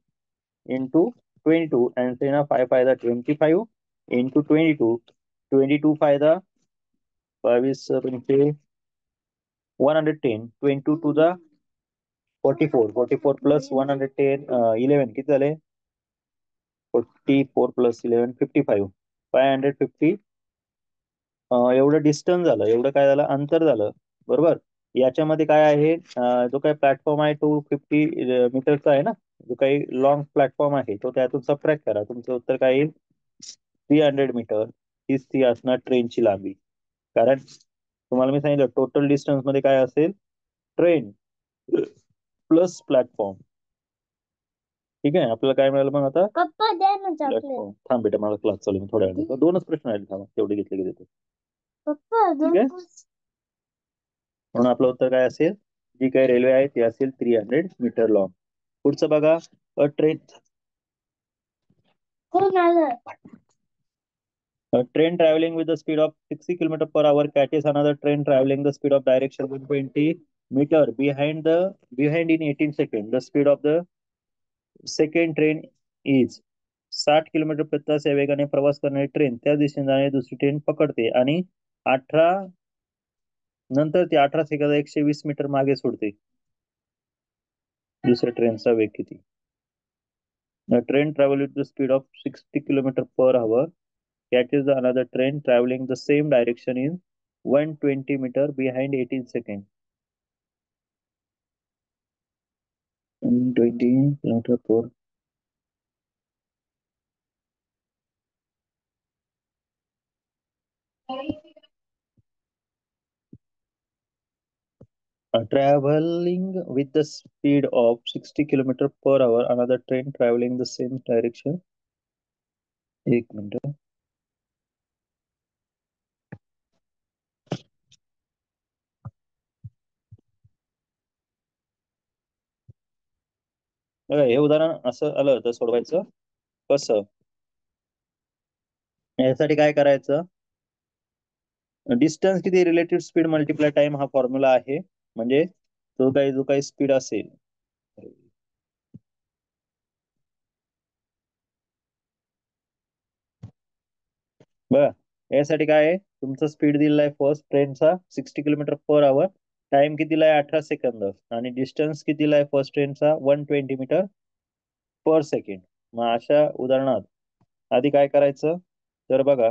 × 22 आणि 5 फायदा 25 × 22, 22 फायदा 22 म्हणजे 110, 22 टू द 44, 44 प्लस 110 11 किती झाले, 44 प्लस 11 55, 550 एवढं डिस्टन्स झालं, एवढं काय झालं, अंतर झालं, बरोबर. याच्यामध्ये काय आहे, जो काही प्लॅटफॉर्म आहे तो 50 मीटरचा आहे ना, जो काही लॉंग प्लॅटफॉर्म आहे तो त्यातून सबट्रॅक्ट करा, तुमचं उत्तर काय येईल, 300 मीटर. हीच ती असणार ट्रेनची लांबी. कारण तुम्हाला मी सांगितलं टोटल डिस्टन्स मध्ये काय असेल, ट्रेन प्लस प्लॅटफॉर्म. ठीक आहे. आपल्याला काय मिळालं मग आता, पप्पा द्या ना चॉकलेट. प्लॅटफॉर्म. थांब बेटा, मला क्लास चालू आहे, मी थोड्या वेळाने दोनच प्रश्न आहेत, थांबा तेवढे घेतले की देतो. पप्पा ठीक आहे. म्हणून आपलं उत्तर काय असेल, जी काही रेल्वे आहे ती असेल 300 मीटर लॉंग. पुढचं बघा, ट्रेन कोण आलं? A train traveling with the speed of 60 km per hour catches another train traveling the speed of direction 120 meter behind in 18 seconds. The speed of the second train is 60 kilometre प्रति तास या वेगाने प्रवास करणारी ट्रेन त्या दिशेने जाणारी दुसरी ट्रेन पकडते आणि 18 नंतर ती 18 सेकंद 120 मीटर मागे सोडते. दुसऱ्या ट्रेनचा वेग किती? The train travel with the speed of 60 km per hour catches another train traveling the same direction in 120 meter behind 18 seconds. 120 km per. Traveling with the speed of 60 km per hour, another train traveling the same direction. एक मिनिट. बघा, हे उदाहरण असं आलं तर सोडवायचं कसं, यासाठी काय करायचं, डिस्टन्स किती रिलेटिव्ह स्पीड मल्टिप्लाय टाइम हा फॉर्म्युला आहे. म्हणजे जो काही स्पीड असेल, बघा यासाठी काय आहे, तुमचा स्पीड दिलेला आहे फर्स्ट ट्रेनचा 60 किलोमीटर पर आवर, टाइम कितीला आहे 18 सेकंद, आणि डिस्टन्स कितीला आहे फर्स्ट ट्रेनचा 120 मीटर पर सेकंड. मग अशा उदाहरणात आधी काय करायचं, तर बघा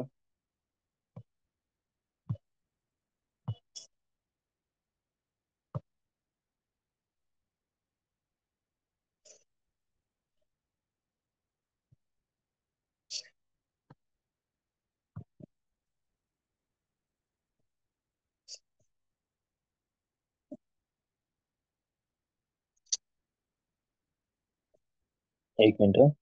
एक मिनिट.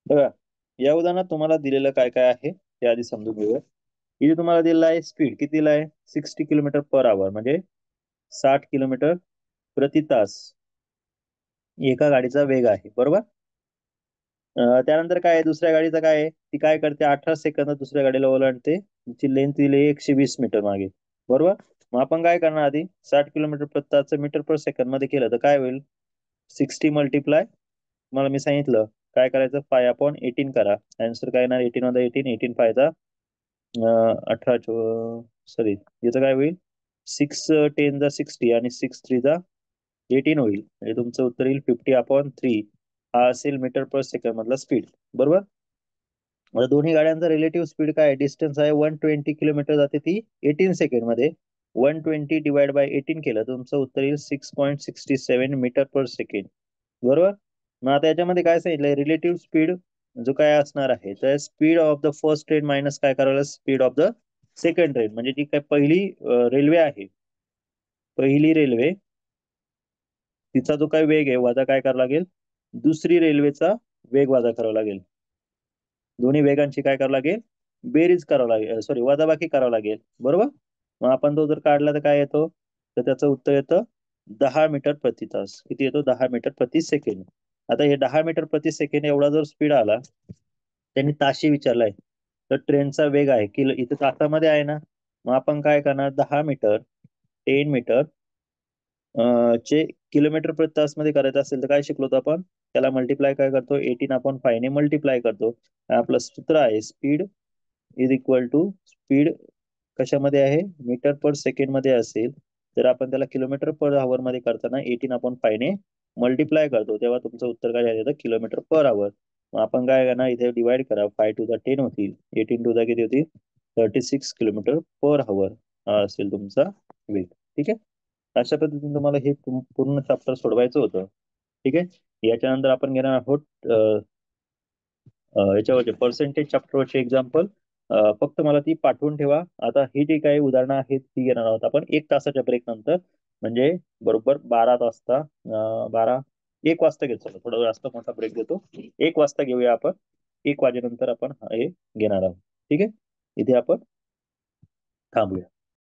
बघा, या उदाहरणात तुम्हाला दिलेलं काय काय आहे ते आधी समजून घेऊया. इथे तुम्हाला दिलेलं आहे स्पीड किती दिला आहे 60 km/h म्हणजे 60 किलोमीटर प्रति तास एका गाडीचा वेग आहे, बरोबर. त्यानंतर काय आहे, दुसऱ्या गाडीचं काय आहे, ती काय करते 18 सेकंद दुसऱ्या गाडीला ओलांडते, तिची लेंथ दिली 120 मीटर मागे, बरोबर. मग आपण काय करणार आधी 60 किलोमीटर प्रति तासचं मीटर पर सेकंद मध्ये केलं तर काय होईल 60 मल्टिप्लाय मला मी सांगितलं काय करायचं 5/18 करा. आन्सर काय येणार 18 मध्ये 18 18 फायदा 18 सॉरी याचं काय होईल 6 10 60 आणि 6 3 18 होईल, म्हणजे तुमचं उत्तर येईल 50/3 हा असेल मीटर पर सेकंड मधला स्पीड, बरोबर. आता दोन्ही गाड्यांचा रिलेटिव्ह स्पीड काय डिस्टन्स आहे 120 किलोमीटर जाते ती 18 सेकंड मध्ये 120 डिवाइड बाय 18 केलं तर तुमचं उत्तर येईल 6.67 मीटर पर सेकंड, बरोबर. मग आता याच्यामध्ये काय सांगितलंय रिलेटिव्ह स्पीड जो काय असणार आहे तर speed of the first train minus काय करावं speed of the second train, म्हणजे जी काय पहिली रेल्वे आहे पहिली रेल्वे तिचा जो काय वेग आहे वजा काय करावा लागेल दुसरी रेल्वेचा वेग वजा करावा लागेल, दोन्ही वेगांची काय करावं लागेल बेरीज करावं लागेल सॉरी वजाबाकी करावं लागेल, बरोबर. मग आपण तो जर काढला तर काय येतो तर त्याचं उत्तर येतं 10 मीटर प्रति तास. किती येतो 10 मीटर प्रति सेकंड. आता हे 10 मीटर प्रति सेकंड एवढा जर स्पीड आला त्यांनी ताशी विचारलाय तर ट्रेनचा वेग आहे की इथे तासामध्ये आहे ना, मग आपण काय करणार 10 मीटर 10 मीटर चे किलोमीटर प्रति तास मध्ये करायचं असेल तर काय शिकलो होतो आपण त्याला मल्टिप्लाय काय करतो 18/5 ने मल्टिप्लाय करतो. आपलं सूत्र आहे speed is equal to speed कशामध्ये आहे मीटर पर सेकंड मध्ये असेल तर आपण त्याला किलोमीटर पर आवर मध्ये करताना 18/5 ने मल्टिप्लाय करतो तेव्हा तुमचं उत्तर काय येतं किलोमीटर पर आवर. मग आपण काय करणार इथे डिवाइड करा 5 to the 10 होतील 18 to the किती होतील 36 km/h हा असेल तुमचा वेग, ठीक आहे. अशा पद्धतीने तुम्हाला हे पूर्ण चॅप्टर सोडवायचं होतं, ठीक आहे. याच्यानंतर आपण घेणार आहोत याच्यावरचे पर्सेंटेज चॅप्टरवरचे एक्झाम्पल. फक्त मला ती पाठवून ठेवा. आता ही जी काही उदाहरणं आहेत ती घेणार आहोत आपण 1 तासाच्या ब्रेक नंतर, म्हणजे बरोबर 12 वाजता 1 वाजता घेतो, थोडा जास्त मोठा ब्रेक देतो 1 वाजता घेऊया आपण. 1 वाजेनंतर आपण हे घेणार आहोत, ठीक आहे. इथे आपण थांबूया.